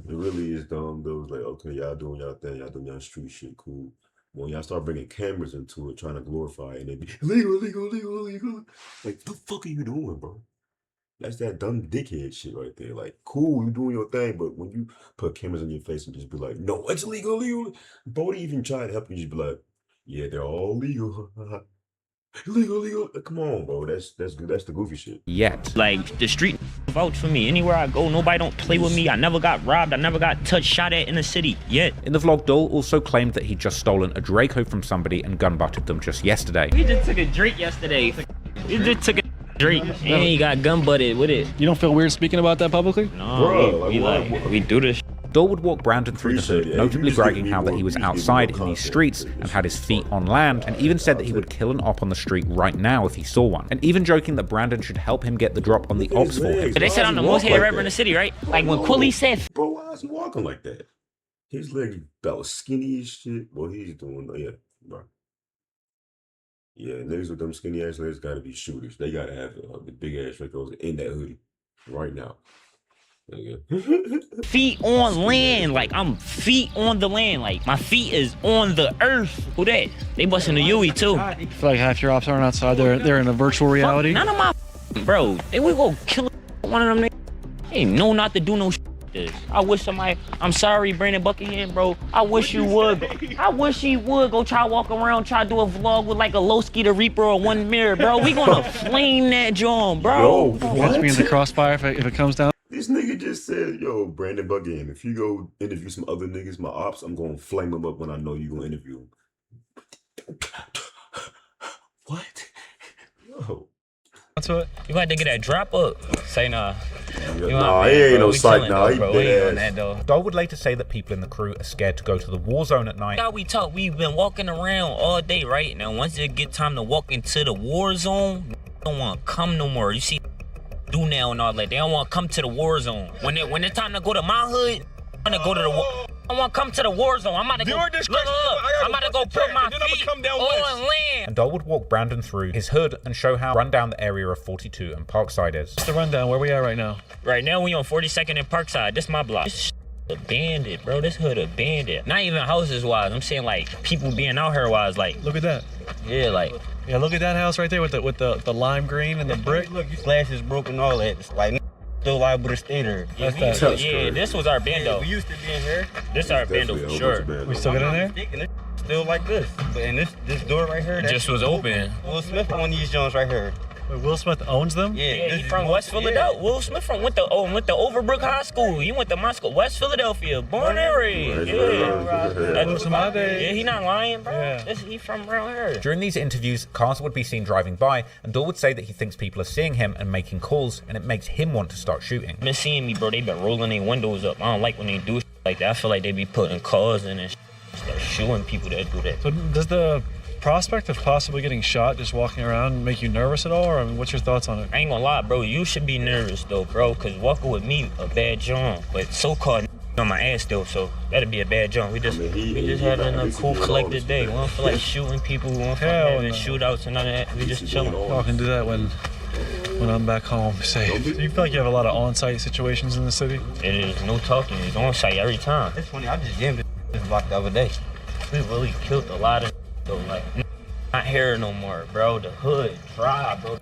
really is dumb. Though it's like, okay, y'all doing y'all thing, y'all doing y'all street shit, cool. When y'all start bringing cameras into it, trying to glorify it, and it be illegal. Like, the fuck are you doing, bro? That's that dumb dickhead shit right there. Like, cool, you doing your thing, but when you put cameras in your face and just be like, no, it's illegal. Bro, they even try to help you, just be like, yeah, they're all legal. Illegal. Come on, bro. That's good. That's the goofy shit. Yet. Like, the street vouch for me. Anywhere I go, nobody don't play with me. I never got robbed. I never got touched, shot at in the city yet. In the vlog, Dull also claimed that he'd just stolen a Draco from somebody and gun butted them just yesterday. We just took a Drake yesterday. We just took a Drake and he got gun butted with it. You don't feel weird speaking about that publicly? No, we do this. Dull would walk Brandon through the hood, notably bragging how that he was outside in these streets and had his feet on land, and even said that he would kill an op on the street right now if he saw one, and even joking that Brandon should help him get the drop on the ops for him. They said I'm the most hated rapper in the city, right? Like when Quilly said, bro, why is he walking like that? His legs about skinny as shit. Well, he's doing, yeah, bro. Yeah, niggas with them skinny ass legs gotta be shooters. They gotta have the big ass records in that hoodie right now. Feet on land, like I'm feet on the land, like my feet is on the earth. Who that? They busting the Yui too. I feel like half your ops aren't outside. They're in a virtual reality. None of my bro. They would go kill one of them niggas. They know not to do no shit. I wish somebody. I'm sorry, Brandon Buckingham, bro. I wish you would. I wish he would go try walk around, try to do a vlog with like a Lowski the Reaper or One Mirror, bro. We gonna flame that joint, bro. Watch me in the crossfire if it comes down. This nigga just said, yo, Brandon Buckingham, if you go interview some other niggas, my ops, I'm gonna flame them up when I know you gonna interview them. What? Yo. To it. You had to get that drop up. Say nah. Nah, he ain't no psych now. He dead ass. Dull would later say that people in the crew are scared to go to the war zone at night. How we talk, we've been walking around all day, right? Now once it get time to walk into the war zone, don't want to come no more. You see do now and all that. They don't want to come to the war zone. When it's time to go to my hood, I want to go to the war. I want to come to the war zone. I'm about to go. I'm about to go put my feet on land. And Dull would walk Brandon through his hood and show how run down the area of 42 and Parkside is. What's the rundown? Where we at right now? Right now we on 42nd and Parkside. This my block. This abandoned, bro. This hood abandoned. Not even houses wise. I'm saying like people being out here wise. Like look at that. Yeah, like. Yeah, look at that house right there with the lime green and the brick. Look, your glass is broken, all that. It's like still liable to stay there. Yeah, this was our bando. We used to be in here. This is our bando for sure. We still get in there? And it's still like this. But and this door right here, just was open. Will Smith on these joints right here. Wait, Will Smith owns them? Yeah, he's from West Philadelphia. Will Smith went to Overbrook High School. He went to my school, West Philadelphia, born and raised. Yeah, he not lying, bro. Yeah. He from around here. During these interviews, cars would be seen driving by, and Dull would say that he thinks people are seeing him and making calls, and it makes him want to start shooting. Been seeing me, bro. They been rolling their windows up. I don't like when they do like that. I feel like they be putting cars in and start shooting people that do that. So does the prospect of possibly getting shot just walking around make you nervous at all, or I mean, what's your thoughts on it? I ain't gonna lie, bro. You should be nervous though, bro, because walking with me a bad jump, but so-called on my ass still, so that'd be a bad jump. We just having a cool collected day. We don't feel like shooting people. We don't feel like having shootouts and none of that. We just chilling. I can do that when I'm back home safe. Do you feel like you have a lot of on-site situations in the city? It is no talking. It's on-site every time. It's funny. I just jammed this block the other day. We really killed a lot of though, like not here no more, bro. The hood dry, bro.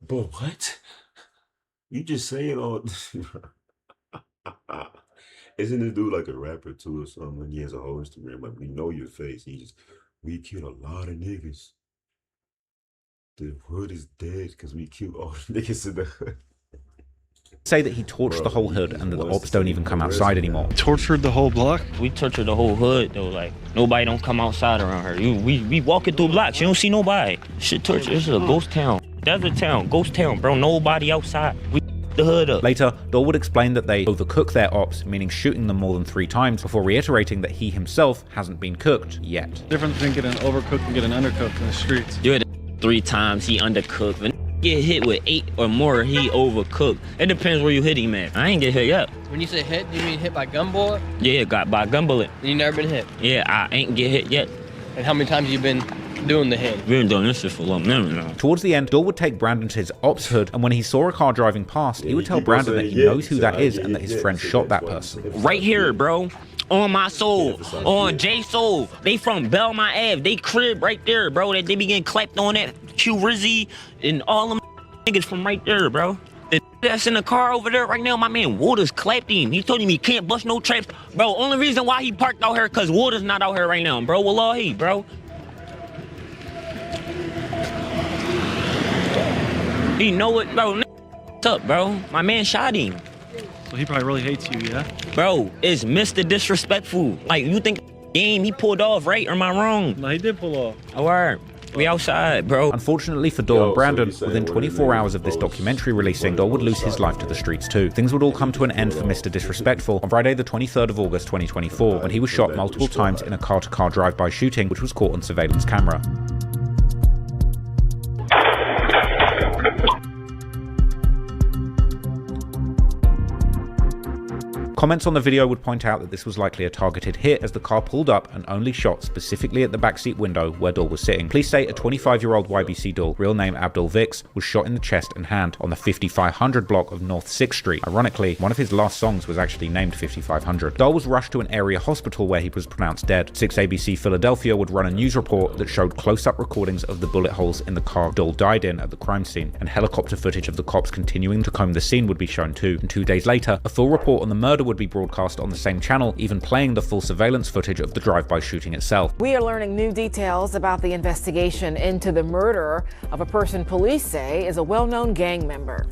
But what? You just saying all isn't this dude like a rapper too or something? He has a whole Instagram, like we know your face. We killed a lot of niggas. The hood is dead because we killed all the niggas in the hood. Say that he torched the whole hood and that the ops don't even come outside anymore. Tortured the whole block? We tortured the whole hood though, like nobody don't come outside around here. We walking through blocks, you don't see nobody. Shit torture, this is a ghost town. Desert town, ghost town, bro, nobody outside. the hood up. Later, Dole would explain that they overcook their ops, meaning shooting them more than 3 times, before reiterating that he himself hasn't been cooked yet. Difference between getting overcooked and getting undercooked in the streets. Do it 3 times, he undercooked. When get hit with 8 or more, he overcooked. It depends where you hit him at. I ain't get hit yet. When you say hit, do you mean hit by gun bullet? Yeah, got by gun bullet. You never been hit? Yeah, I ain't get hit yet. And how many times you been doing the hit? We've been doing this shit for a long time now. Towards the end, Dole would take Brandon to his ops hood, and when he saw a car driving past, he would tell Brandon that he knows who that is and that his friend shot that person. Right here, bro. On my soul. On J Soul. They from Belmont Ave. They crib right there, bro. That they be getting clapped on that Q Rizzy and all them niggas from right there, bro. The that's in the car over there right now, my man Waters clapped him. He told him he can't bust no traps. Bro, only reason why he parked out here cause Waters not out here right now, bro. Wallahi, bro. He know it, bro. What's up, bro? My man shot him. So he probably really hates you, yeah? Bro, it's Mr. Disrespectful. Like, you think game he pulled off, right? Or am I wrong? No, he did pull off. All right. We outside, bro. Unfortunately for Dole and Brandon, within 24 hours of this documentary releasing, Dole would lose his life to the streets too. Things would all come to an end for Mr. Disrespectful on Friday the 23rd of August 2024, when he was shot multiple times in a car-to-car drive-by shooting, which was caught on surveillance camera. Comments on the video would point out that this was likely a targeted hit as the car pulled up and only shot specifically at the backseat window where Dole was sitting. Police say a 25-year-old YBCDUL, real name Abdul Vix, was shot in the chest and hand on the 5500 block of North 6th Street. Ironically, one of his last songs was actually named 5500. Dole was rushed to an area hospital where he was pronounced dead. 6 ABC Philadelphia would run a news report that showed close-up recordings of the bullet holes in the car Dole died in at the crime scene, and helicopter footage of the cops continuing to comb the scene would be shown too. And 2 days later, a full report on the murder would be broadcast on the same channel, even playing the full surveillance footage of the drive-by shooting itself. We are learning new details about the investigation into the murder of a person police say is a well-known gang member.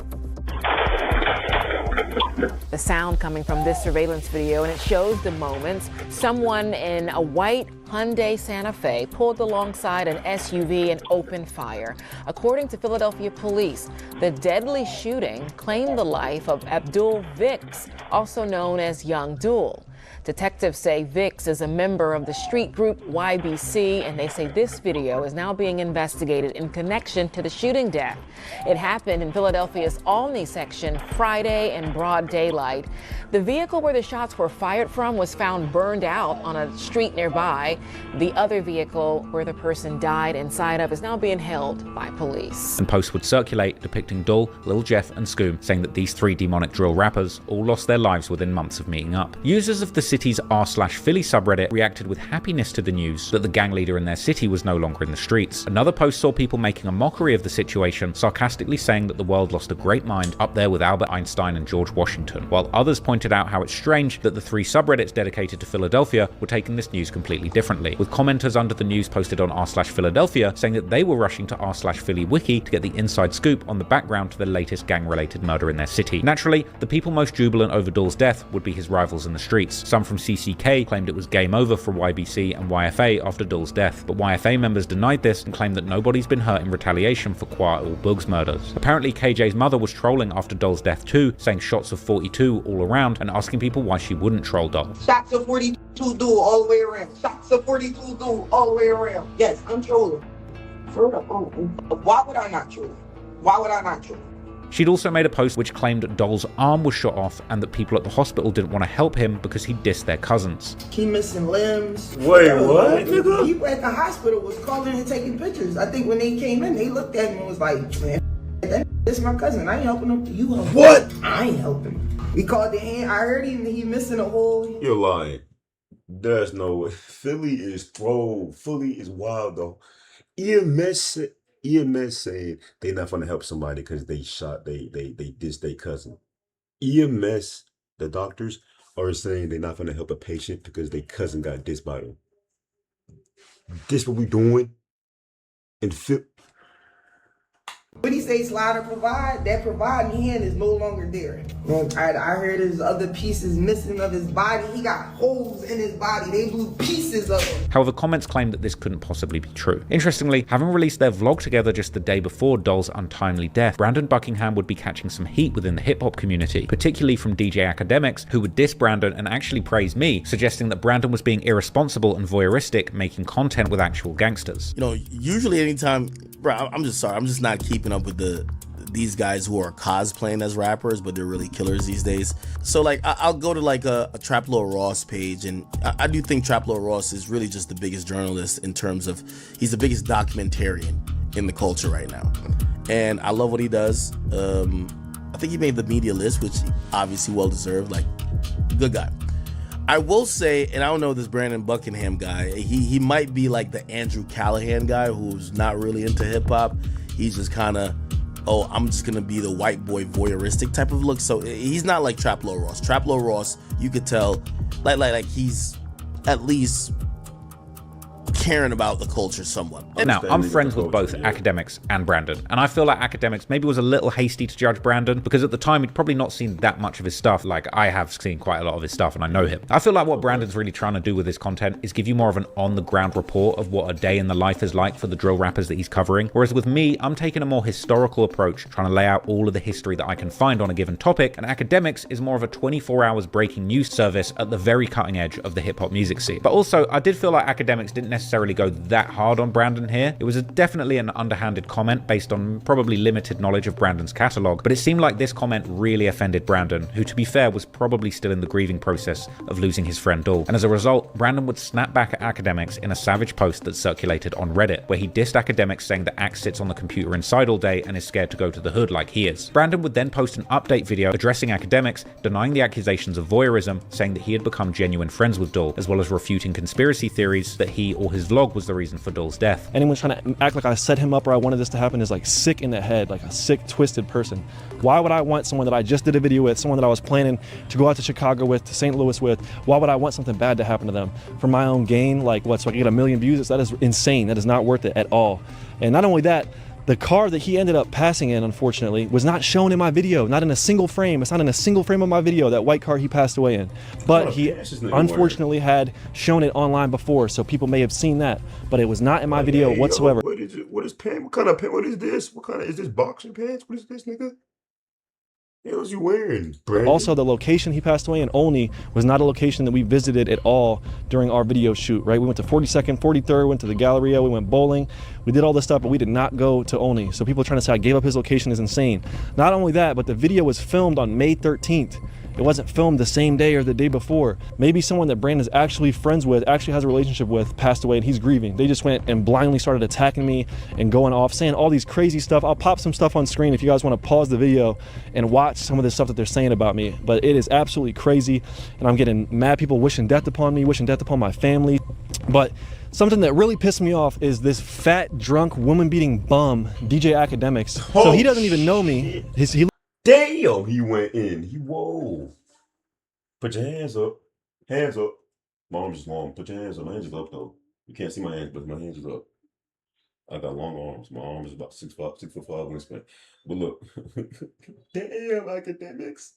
The sound coming from this surveillance video, and it shows the moments someone in a white Hyundai Santa Fe pulled alongside an SUV and opened fire. According to Philadelphia police, the deadly shooting claimed the life of Abdul Vix, also known as Young Dul. Detectives say Vix is a member of the street group YBC, and they say this video is now being investigated in connection to the shooting death. It happened in Philadelphia's Olney section Friday in broad daylight. The vehicle where the shots were fired from was found burned out on a street nearby. The other vehicle where the person died inside of is now being held by police. And posts would circulate depicting Dole, Lil Jeff, and Scoom, saying that these 3 demonic drill rappers all lost their lives within months of meeting up. Users of the city's r/Philly subreddit reacted with happiness to the news that the gang leader in their city was no longer in the streets. Another post saw people making a mockery of the situation, sarcastically saying that the world lost a great mind up there with Albert Einstein and George Washington, while others pointed out how it's strange that the 3 subreddits dedicated to Philadelphia were taking this news completely differently, with commenters under the news posted on r/Philadelphia saying that they were rushing to r/Philly wiki to get the inside scoop on the background to the latest gang-related murder in their city. Naturally, the people most jubilant over Dole's death would be his rivals in the streets. Some from CCK claimed it was game over for YBC and YFA after Dole's death, but YFA members denied this and claimed that nobody's been hurt in retaliation for Qua or Boog's murders. Apparently, KJ's mother was trolling after Dole's death too, saying shots of 42 all around and asking people why she wouldn't troll Dole. Shots of 42 dual all the way around. Shots of 42 dual all the way around. Yes, I'm trolling. Why would I not troll? Why would I not troll? She'd also made a post which claimed that Dole's arm was shot off and that people at the hospital didn't want to help him because he dissed their cousins. He missing limbs. Wait, what? People at the hospital was calling and taking pictures. I think when they came in, they looked at him and was like, man, that's my cousin. I ain't helping him. You help him. What? I ain't helping. We called the hand. I heard him. He missing a whole. You're lying. There's no way. Philly is wild though. EMS saying they not gonna help somebody because they shot they dissed their cousin. EMS, the doctors, are saying they're not gonna help a patient because their cousin got dissed by them. This what we doing? And What he say, slide or provide? That providing hand is no longer there. I heard there's other pieces missing of his body. He got holes in his body. They blew pieces of him. However, comments claim that this couldn't possibly be true. Interestingly, having released their vlog together just the day before Doll's untimely death, Brandon Buckingham would be catching some heat within the hip-hop community, particularly from DJ academics who would diss Brandon and actually praise me, suggesting that Brandon was being irresponsible and voyeuristic, making content with actual gangsters. You know, usually anytime, bro, I'm just sorry, I'm just not keeping up with these guys who are cosplaying as rappers, but they're really killers these days. So like, I'll go to like a Trap Lord Ross page, and I do think Trap Lord Ross is really just the biggest journalist in terms of, he's the biggest documentarian in the culture right now. And I love what he does. I think he made the media list, which obviously well deserved, like, good guy. I will say, and I don't know this Brandon Buckingham guy, he might be like the Andrew Callahan guy who's not really into hip hop. He's just kind of, oh, I'm just gonna be the white boy voyeuristic type of look. So he's not like Trap Lord Ross. Trap Lord Ross, you could tell, like he's at least caring about the culture somewhat. Now, I'm friends with both academics and Brandon, and I feel like academics maybe was a little hasty to judge Brandon because at the time he'd probably not seen that much of his stuff. Like, I have seen quite a lot of his stuff and I know him. I feel like what Brandon's really trying to do with his content is give you more of an on-the-ground report of what a day in the life is like for the drill rappers that he's covering. Whereas with me, I'm taking a more historical approach, trying to lay out all of the history that I can find on a given topic, and academics is more of a 24 hours breaking news service at the very cutting edge of the hip-hop music scene. But also, I did feel like academics didn't necessarily go that hard on Brandon here. It was definitely an underhanded comment based on probably limited knowledge of Brandon's catalog, but it seemed like this comment really offended Brandon, who to be fair was probably still in the grieving process of losing his friend Dull. And as a result, Brandon would snap back at academics in a savage post that circulated on Reddit, where he dissed academics saying that Axe sits on the computer inside all day and is scared to go to the hood like he is. Brandon would then post an update video addressing academics, denying the accusations of voyeurism, saying that he had become genuine friends with Dull, as well as refuting conspiracy theories that he or his vlog was the reason for Dull's death. Anyone trying to act like I set him up or I wanted this to happen is like sick in the head, like a sick, twisted person. Why would I want someone that I just did a video with, someone that I was planning to go out to Chicago with, to St. Louis with, why would I want something bad to happen to them? For my own gain, like what, so I can get 1 million views? That is insane. That is not worth it at all. And not only that, the car that he ended up passing in, unfortunately, was not shown in my video, not in a single frame. It's not in a single frame of my video, that white car he passed away in. But he unfortunately had shown it online before, so people may have seen that. But it was not in my video whatsoever. What is it? What is pants? What kind of pants? What is this? What kind of, is this boxer pants? What is this, nigga? What the hell is you wearing, Brandon? Also, the location he passed away in Olney was not a location that we visited at all during our video shoot, right? We went to 42nd, 43rd, went to the Galleria, we went bowling, we did all this stuff, but we did not go to Olney. So people trying to say I gave up his location is insane. Not only that, but the video was filmed on May 13th. It wasn't filmed the same day or the day before. Maybe someone that Brandon's actually friends with, actually has a relationship with, passed away and he's grieving. They just went and blindly started attacking me and going off, saying all these crazy stuff. I'll pop some stuff on screen if you guys want to pause the video and watch some of the stuff that they're saying about me. But it is absolutely crazy, and I'm getting mad people wishing death upon me, wishing death upon my family. But something that really pissed me off is this fat, drunk, woman-beating bum, DJ Academics. So he doesn't even know me. Damn, he went in. Whoa. Put your hands up. Hands up. My arms is long. Put your hands up. My hands is up, though. You can't see my hands, but my hands is up. I got long arms. My arm is about 6'5" wingspan. But look. Damn, academics.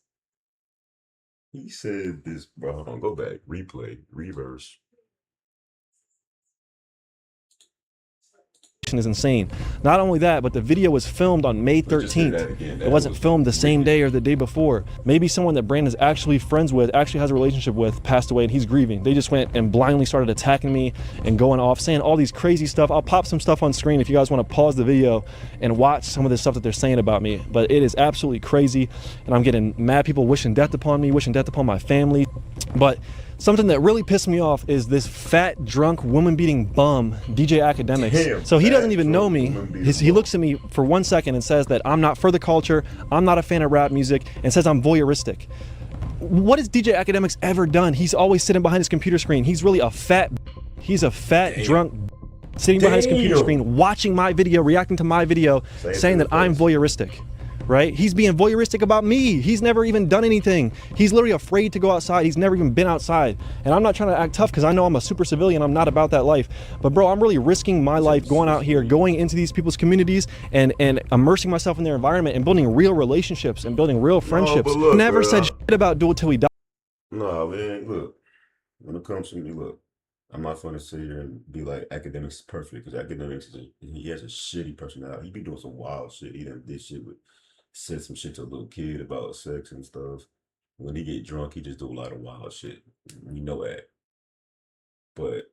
He said this, bro. Hold on, go back. Replay. Reverse. Is insane. Not only that, but the video was filmed on May 13th. It wasn't filmed the same day or the day before. Maybe someone that Brandon's actually friends with, actually has a relationship with, passed away and he's grieving. They just went and blindly started attacking me and going off, saying all these crazy stuff. I'll pop some stuff on screen if you guys want to pause the video and watch some of the stuff that they're saying about me. But it is absolutely crazy, and I'm getting mad people wishing death upon me, wishing death upon my family. But something that really pissed me off is this fat, drunk, woman-beating bum, DJ Academics. Damn, so he doesn't even know me. He looks at me for 1 second and says that I'm not for the culture, I'm not a fan of rap music, and says I'm voyeuristic. What has DJ Academics ever done? He's always sitting behind his computer screen. He's really a fat, he's a fat, drunk, sitting behind his computer screen, watching my video, reacting to my video, saying that I'm voyeuristic. right? He's being voyeuristic about me. He's never even done anything. He's literally afraid to go outside. He's never even been outside. And I'm not trying to act tough because I know I'm a super civilian. I'm not about that life. But bro, I'm really risking my life going out here, going into these people's communities and immersing myself in their environment and building real relationships and building real friendships. but look, Never bro, said shit about Duel till he died. No, man, look, when it comes to me, look, I'm not gonna sit here and be like academics is perfect because academics he has a shitty personality. He be doing some wild shit. He done did shit with said some shit to a little kid about sex and stuff. When he get drunk, he just do a lot of wild shit. You know that. But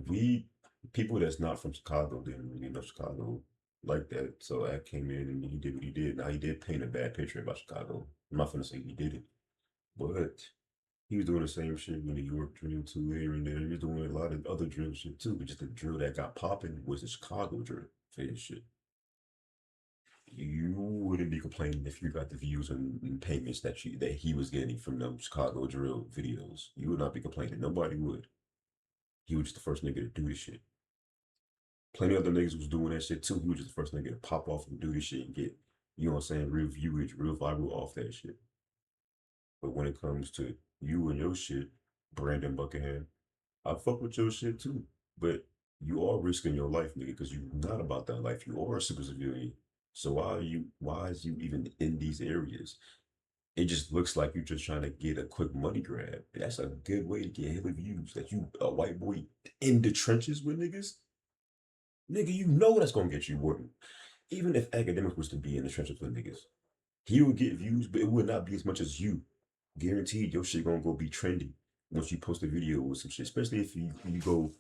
we people that's not from Chicago didn't really know Chicago like that. So I came in and he did what he did. Now he did paint a bad picture about Chicago. I'm not gonna say he did it, but he was doing the same shit when New York drill too here and there. He was doing a lot of other drill shit too. But just the drill that got popping was the Chicago drill for his shit. You wouldn't be complaining if you got the views and payments that he was getting from them Chicago drill videos. You would not be complaining. Nobody would. He was just the first nigga to do this shit. Plenty of other niggas was doing that shit too. He was just the first nigga to pop off and do this shit and get, you know what I'm saying, real viewage, real viral off that shit. But when it comes to you and your shit, Brandon Buckingham, I fuck with your shit too. But you are risking your life, nigga, because you're not about that life. You are a super civilian. So why is you even in these areas? It just looks like you're just trying to get a quick money grab. That's a good way to get hella views. That you a white boy in the trenches with niggas. Nigga, you know that's gonna get you work. Even if academics was to be in the trenches with niggas, he would get views, but it would not be as much as you. Guaranteed your shit gonna go be trendy once you post a video with some shit. Especially if you go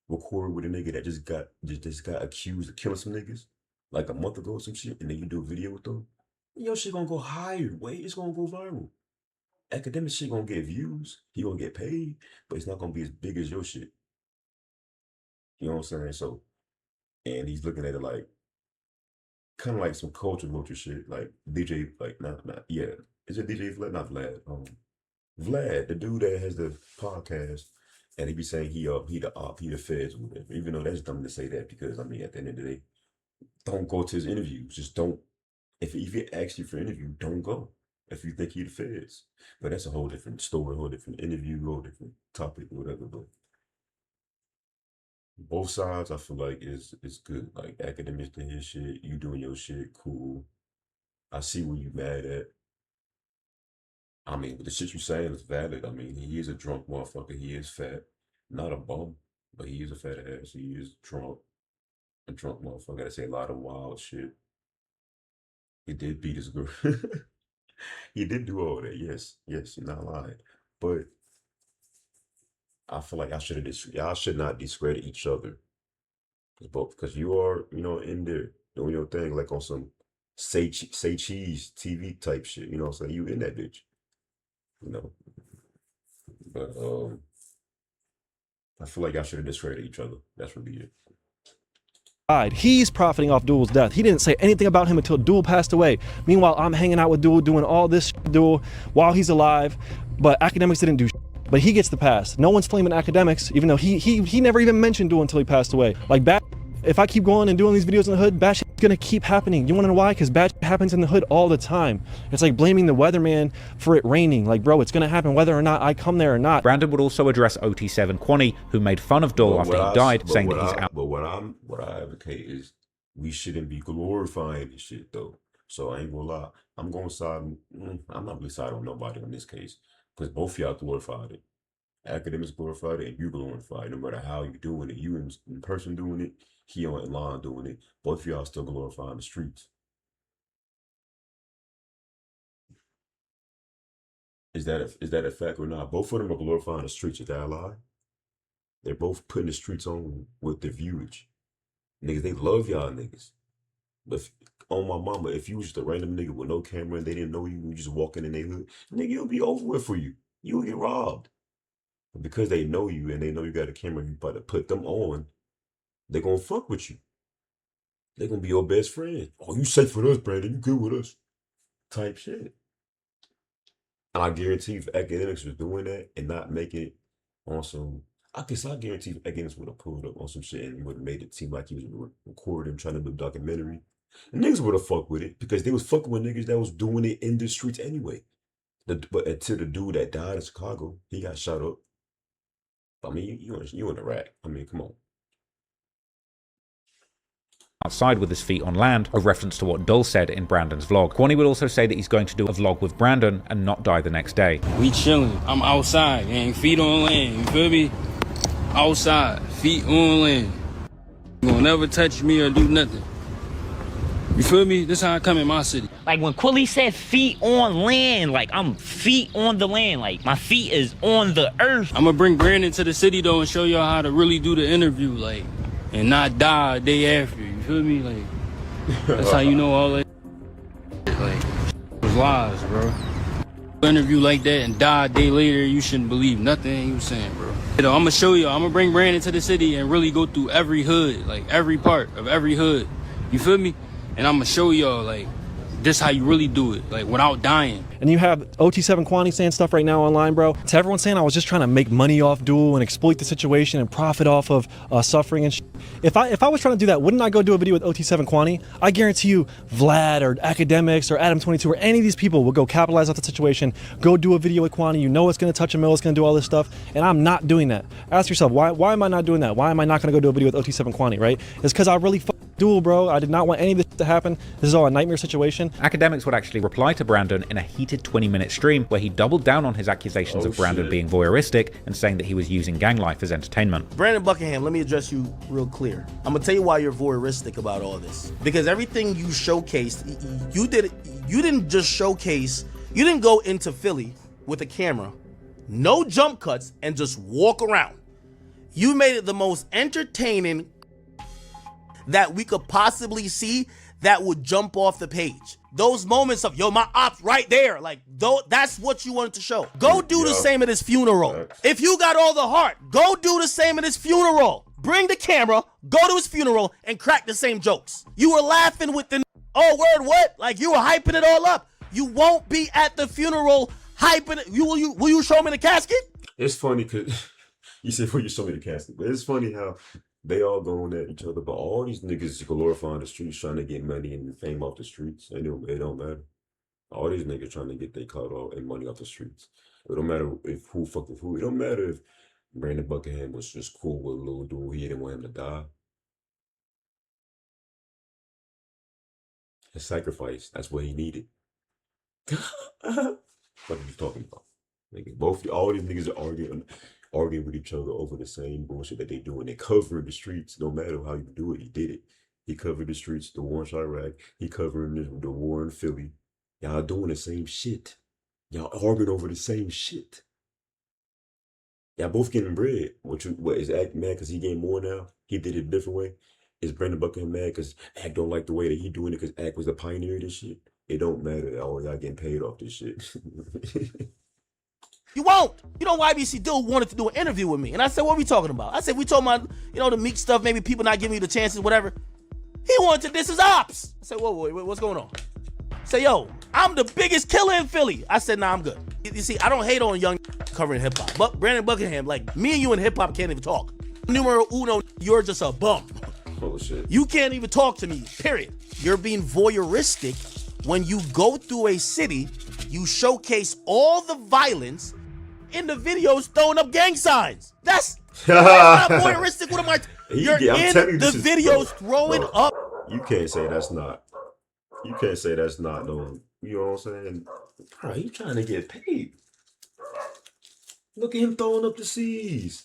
record with a nigga that just got accused of killing some niggas like a month ago or some shit, and then you do a video with them. Your shit gonna go higher. Wait, it's gonna go viral. Academic shit gonna get views. He gonna get paid, but it's not gonna be as big as your shit. You know what I'm saying? So, and he's looking at it like kind of like some culture vulture shit, like DJ, like not yeah. Is it DJ Vlad? Not Vlad. Vlad, the dude that has the podcast, and he be saying he the op, he the feds, or whatever. Even though that's dumb to say that because I mean at the end of the day, don't go to his interviews. Just don't. If he asks you for an interview, don't go. If you think he the feds, but that's a whole different story, a whole different interview, a whole different topic, whatever. But both sides, I feel like is good. Like academics doing his shit, you doing your shit, cool. I see where you mad at. I mean, but the shit you saying is valid. I mean, he is a drunk motherfucker. He is fat, not a bum, but he is a fat ass. He is drunk, a drunk motherfucker. I say a lot of wild shit. He did beat his girl. He did do all that. Yes, you're not lying. But I feel like y'all should not discredit each other. Because you are, in there doing your thing, like on some say cheese TV type shit. You know what I'm saying? You in that bitch. But I feel like y'all should have discredited each other. That's really it. He's profiting off Duel's death. He didn't say anything about him until Duel passed away. Meanwhile, I'm hanging out with Duel, doing all this Duel while he's alive, but academics didn't do shit. But he gets the pass. No one's flaming academics, even though he never even mentioned Duel until he passed away. Like bad. If I keep going and doing these videos in the hood, bad shit's gonna keep happening. You wanna know why? Because bad shit happens in the hood all the time. It's like blaming the weatherman for it raining. Like, bro, it's gonna happen whether or not I come there or not. Brandon would also address OT7 QUANNY, who made fun of Duel after he died, saying that he's out. But what I advocate is we shouldn't be glorifying this shit though. So I ain't gonna lie. I'm gonna side. I'm not really side on nobody in this case because both y'all glorified it. Academics glorified it, and you glorified it. No matter how you doing it, you in person doing it, he online doing it. Both of y'all still glorifying the streets. Is that a fact or not? Both of them are glorifying the streets. Is that a lie? They're both putting the streets on with their viewage. Niggas, they love y'all niggas. But on my mama, if you was just a random nigga with no camera and they didn't know you just walking in their hood, nigga, it'll be over with for you. You'll get robbed. But because they know you and they know you got a camera, you about to put them on, they're gonna fuck with you. They're gonna be your best friend. Oh, you safe with us, Brandon. You good with us. Type shit. And I guarantee if academics was doing that and not making it on some, I guarantee if academics would have pulled up on some shit and would have made it seem like he was recording, trying to do a documentary, Niggas would have fucked with it because they was fucking with niggas that was doing it in the streets anyway. But until the dude that died in Chicago, he got shot up. I mean, you in the rack. I mean, come on. Outside with his feet on land, a reference to what Dull said in Brandon's vlog. Quanny would also say that he's going to do a vlog with Brandon and not die the next day. We chilling. I'm outside, man. Feet on land. You feel me? Outside. Feet on land. You gonna never touch me or do nothing. You feel me? This how I come in my city. Like when Quilly said feet on land, like I'm feet on the land. Like my feet is on the earth. I'm gonna bring Brandon to the city though and show y'all how to really do the interview, like, and not die a day after. You feel me? Like, that's how you know all that. Like, it was lies, bro. Interview like that and die a day later, you shouldn't believe nothing he was saying, bro. You know, I'm gonna show y'all. I'm gonna bring Brandon to the city and really go through every hood, like every part of every hood. You feel me? And I'm gonna show y'all, like, this how you really do it, like, without dying. And you have OT7 QUANNY saying stuff right now online, bro. To everyone saying I was just trying to make money off Duel and exploit the situation and profit off of suffering and shit. If I was trying to do that, wouldn't I go do a video with OT7 QUANNY? I guarantee you Vlad or Academics or Adam22 or any of these people will go capitalize off the situation, go do a video with QUANNY. You know it's gonna touch a mill, it's gonna do all this stuff, and I'm not doing that. Ask yourself, why am I not doing that? Why am I not gonna go do a video with OT7 QUANNY, right? It's because I really Duel, bro. I did not want any of this to happen. This is all a nightmare situation. Academics would actually reply to Brandon in a heated 20-minute stream where he doubled down on his accusations of Brandon being voyeuristic and saying that he was using gang life as entertainment. Brandon Buckingham, let me address you real clear. I'm gonna tell you why you're voyeuristic about all this. Because everything you showcased, you didn't just showcase, you didn't go into Philly with a camera, no jump cuts, and just walk around. You made it the most entertaining that we could possibly see that would jump off the page. Those moments of, yo, my ops right there, like, that's what you wanted to show. Go do the same at his funeral. If you got all the heart, go do the same at his funeral. Bring the camera, go to his funeral, and crack the same jokes. You were laughing with the, oh, word, what? Like, you were hyping it all up. You won't be at the funeral hyping it. Will you show me the casket? It's funny because you said, will you show me the casket? But it's funny how they all going at each other, but all these niggas glorifying the streets, trying to get money and fame off the streets. It don't matter. All these niggas trying to get their clout off and money off the streets. It don't matter if who fuck with who. It don't matter if Brandon Buckingham was just cool with Lil Dude. He didn't want him to die. His sacrifice, that's what he needed. What are you talking about? Nigga, all these niggas are arguing with each other over the same bullshit that they do, and they covering the streets. No matter how you do it, he did it. He covered the streets, the war in Chirac. He covering the war in Philly. Y'all doing the same shit. Y'all arguing over the same shit. Y'all both getting bread. What is Act mad because he getting more now? He did it a different way. Is Brandon Buckingham mad because Act don't like the way that he doing it because Act was the pioneer of this shit? It don't matter. All y'all getting paid off this shit. You won't. You know, YBCDUL wanted to do an interview with me. And I said, what are we talking about? I said, we talking about, you know, the meek stuff, maybe people not giving you the chances, whatever. He wanted to diss his ops. I said, whoa, what's going on? I said, yo, I'm the biggest killer in Philly. I said, nah, I'm good. You see, I don't hate on young covering hip hop. But Brandon Buckingham, like, me and you in hip hop can't even talk. Numero uno, you're just a bum. Oh, shit. You can't even talk to me, period. You're being voyeuristic when you go through a city, you showcase all the violence in the videos throwing up gang signs. That's not voyeuristic. What am I? You're in the videos throwing up. You can't say that's not. You can't say that's not no. You know what I'm saying? Bro, he trying to get paid. Look at him throwing up the C's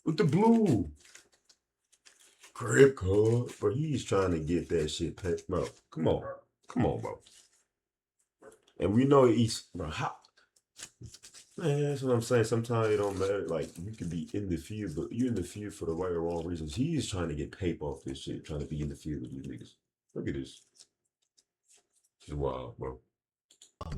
with the blue. Grip card, bro. He's trying to get that shit paid, bro. Come on, bro. And we know he's, bro. How? Man, that's what I'm saying. Sometimes it don't matter. Like, you can be in the field, but you're in the field for the right or wrong reasons. He's trying to get paper off this shit, trying to be in the field with these niggas. Look at this. This is wild, bro.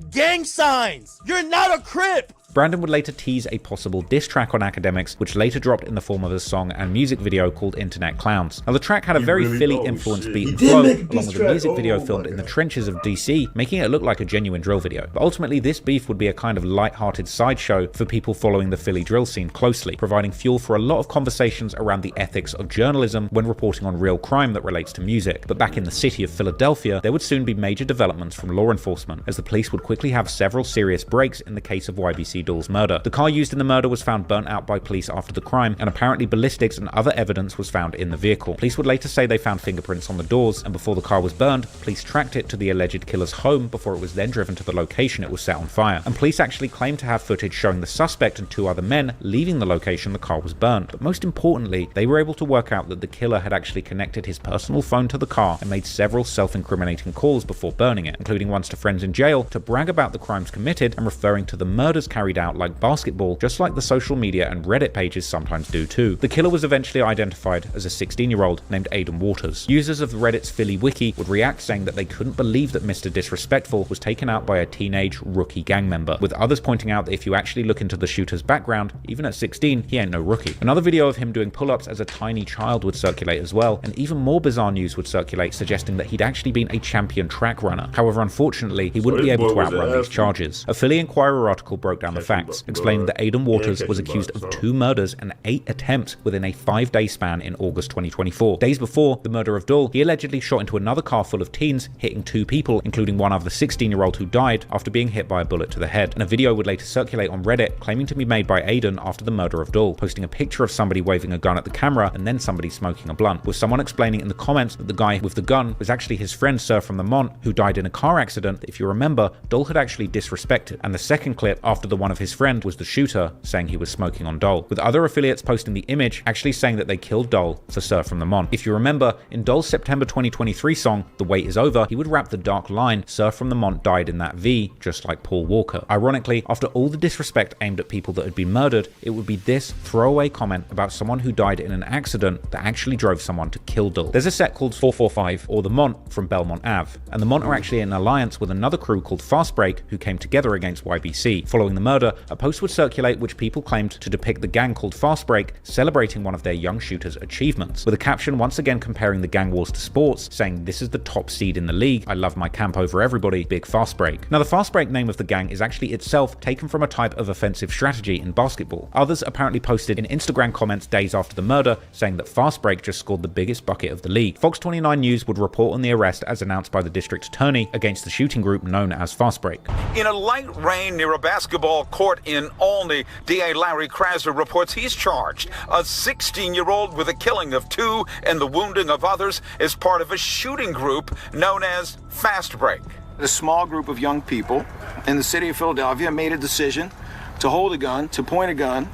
gang signs. You're not a Crip. Brandon would later tease a possible diss track on Academics, which later dropped in the form of a song and music video called Internet Clowns. Now, the track had a very Philly-influenced beat and flow, along with a music video filmed in the trenches of DC, making it look like a genuine drill video. But ultimately, this beef would be a kind of light-hearted sideshow for people following the Philly drill scene closely, providing fuel for a lot of conversations around the ethics of journalism when reporting on real crime that relates to music. But back in the city of Philadelphia, there would soon be major developments from law enforcement, as the police would quickly have several serious breaks in the case of YBCDUL's murder. The car used in the murder was found burnt out by police after the crime, and apparently ballistics and other evidence was found in the vehicle. Police would later say they found fingerprints on the doors, and before the car was burned, police tracked it to the alleged killer's home before it was then driven to the location it was set on fire. And police actually claimed to have footage showing the suspect and 2 other men leaving the location the car was burned. But most importantly, they were able to work out that the killer had actually connected his personal phone to the car and made several self-incriminating calls before burning it, including ones to friends in jail to brag about the crimes committed and referring to the murders carried out like basketball, just like the social media and Reddit pages sometimes do too. The killer was eventually identified as a 16-year-old named Aiden Waters. Users of Reddit's Philly wiki would react saying that they couldn't believe that Mr. Disrespectful was taken out by a teenage rookie gang member, with others pointing out that if you actually look into the shooter's background, even at 16, he ain't no rookie. Another video of him doing pull-ups as a tiny child would circulate as well, and even more bizarre news would circulate suggesting that he'd actually been a champion track runner. However, unfortunately, he wouldn't be able to outrun these charges. A Philly Inquirer article broke down the facts, explaining that Aiden Waters was accused of 2 murders and 8 attempts within a 5-day span in August 2024. Days before the murder of Dull, he allegedly shot into another car full of teens, hitting 2 people, including one other 16-year-old who died after being hit by a bullet to the head. And a video would later circulate on Reddit claiming to be made by Aiden after the murder of Dull, posting a picture of somebody waving a gun at the camera and then somebody smoking a blunt, with someone explaining in the comments that the guy with the gun was actually his friend Sir from the Mont, who died in a car accident that, if you remember, Dull had actually disrespected. And the second clip after the one of his friend was the shooter saying he was smoking on Dull, with other affiliates posting the image actually saying that they killed Dull for Sir from the Mont. If you remember, in Dull's September 2023 song, The Wait Is Over, he would rap the dark line, Sir from the Mont died in that V, just like Paul Walker. Ironically, after all the disrespect aimed at people that had been murdered, it would be this throwaway comment about someone who died in an accident that actually drove someone to kill Dull. There's a set called 445, or the Mont, from Belmont Ave, and the Mont are actually in alliance with another crew called Fast Break, who came together against YBC. Following the murder, a post would circulate which people claimed to depict the gang called Fast Break celebrating one of their young shooters' achievements, with a caption once again comparing the gang wars to sports, saying, "This is the top seed in the league. I love my camp over everybody. Big Fast Break." Now, the Fast Break name of the gang is actually itself taken from a type of offensive strategy in basketball. Others apparently posted in Instagram comments days after the murder, saying that Fast Break just scored the biggest bucket of the league. Fox 29 News would report on the arrest as announced by the district attorney against the shooting group known as Fast Break. In a light rain near a basketball court in Olney, DA Larry Krasner reports he's charged a 16-year-old with the killing of 2 and the wounding of others as part of a shooting group known as Fast Break. A small group of young people in the city of Philadelphia made a decision to hold a gun, to point a gun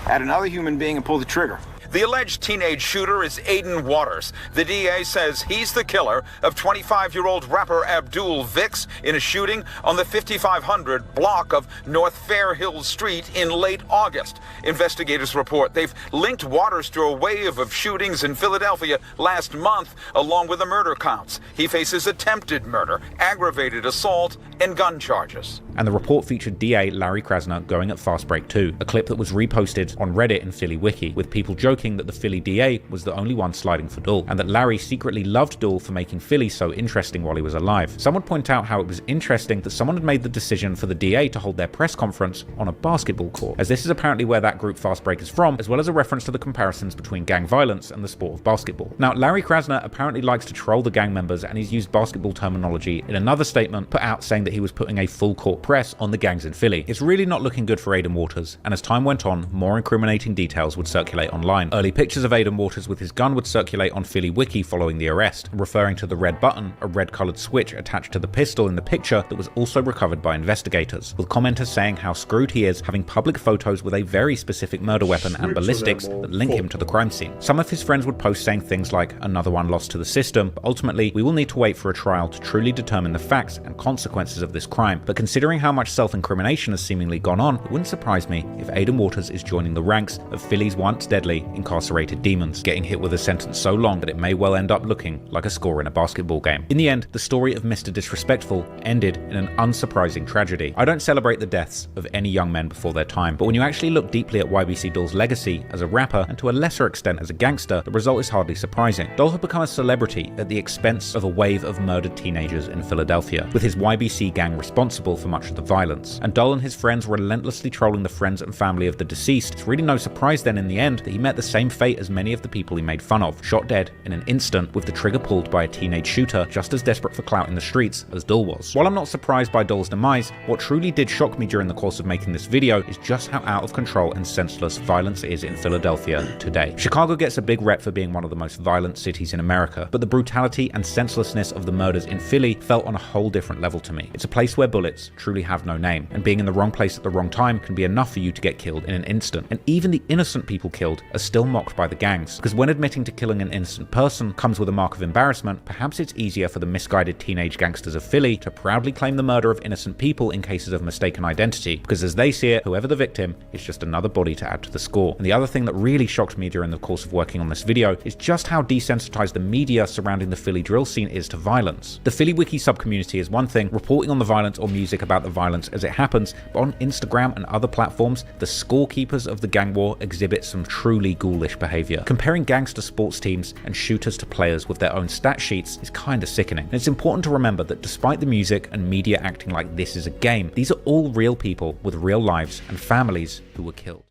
at another human being and pull the trigger. The alleged teenage shooter is Aiden Waters. The DA says he's the killer of 25-year-old rapper Abdul Vix in a shooting on the 5500 block of North Fair Hills Street in late August. Investigators report they've linked Waters to a wave of shootings in Philadelphia last month, along with the murder counts. He faces attempted murder, aggravated assault, and gun charges. And the report featured DA Larry Krasner going at Fast Break 2, a clip that was reposted on Reddit and Philly Wiki, with people joking that the Philly DA was the only one sliding for Dull, and that Larry secretly loved Dull for making Philly so interesting while he was alive. Some would point out how it was interesting that someone had made the decision for the DA to hold their press conference on a basketball court, as this is apparently where that group Fast Break is from, as well as a reference to the comparisons between gang violence and the sport of basketball. Now, Larry Krasner apparently likes to troll the gang members, and he's used basketball terminology in another statement put out saying that he was putting a full court press on the gangs in Philly. It's really not looking good for Aiden Waters, and as time went on, more incriminating details would circulate online. Early pictures of Aiden Waters with his gun would circulate on Philly Wiki following the arrest, referring to the red button, a red-coloured switch attached to the pistol in the picture that was also recovered by investigators, with commenters saying how screwed he is having public photos with a very specific murder weapon and ballistics that link him to the crime scene. Some of his friends would post saying things like, "Another one lost to the system," but ultimately we will need to wait for a trial to truly determine the facts and consequences consequences of this crime, but considering how much self-incrimination has seemingly gone on, it wouldn't surprise me if Aiden Waters is joining the ranks of Philly's once deadly incarcerated demons, getting hit with a sentence so long that it may well end up looking like a score in a basketball game. In the end, the story of Mr. Disrespectful ended in an unsurprising tragedy. I don't celebrate the deaths of any young men before their time, but when you actually look deeply at YBCDUL's legacy as a rapper and to a lesser extent as a gangster, the result is hardly surprising. Dul had become a celebrity at the expense of a wave of murdered teenagers in Philadelphia, with his YBC gang responsible for much of the violence. And Dul and his friends relentlessly trolling the friends and family of the deceased. It's really no surprise then in the end that he met the same fate as many of the people he made fun of, shot dead in an instant with the trigger pulled by a teenage shooter just as desperate for clout in the streets as Dul was. While I'm not surprised by Dul's demise, what truly did shock me during the course of making this video is just how out of control and senseless violence is in Philadelphia today. Chicago gets a big rep for being one of the most violent cities in America, but the brutality and senselessness of the murders in Philly felt on a whole different level to me. It's a place where bullets truly have no name, and being in the wrong place at the wrong time can be enough for you to get killed in an instant. And even the innocent people killed are still mocked by the gangs, because when admitting to killing an innocent person comes with a mark of embarrassment, perhaps it's easier for the misguided teenage gangsters of Philly to proudly claim the murder of innocent people in cases of mistaken identity, because as they see it, whoever the victim is just another body to add to the score. And the other thing that really shocked me during the course of working on this video is just how desensitized the media surrounding the Philly drill scene is to violence. The Philly Wiki subcommunity is one thing, reporting on the violence or music about the violence as it happens, but on Instagram and other platforms, the scorekeepers of the gang war exhibit some truly ghoulish behavior. Comparing gangster sports teams and shooters to players with their own stat sheets is kinda sickening. And it's important to remember that despite the music and media acting like this is a game, these are all real people with real lives and families who were killed.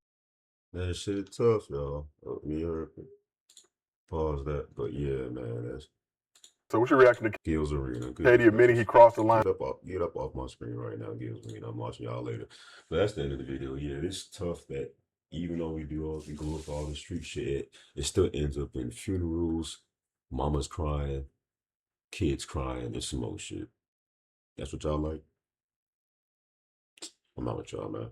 That shit tough, y'all. Pause that, but yeah, man, that's. So what's your reaction to Gil's Arena? Katie admitting he crossed the line? Get up off my screen right now, Gil's Arena. I'm watching y'all later. But that's the end of the video. Yeah, it's tough that even though we go with all the street shit, it still ends up in funerals, mamas crying, kids crying, and some more shit. That's what y'all like? I'm out with y'all, man.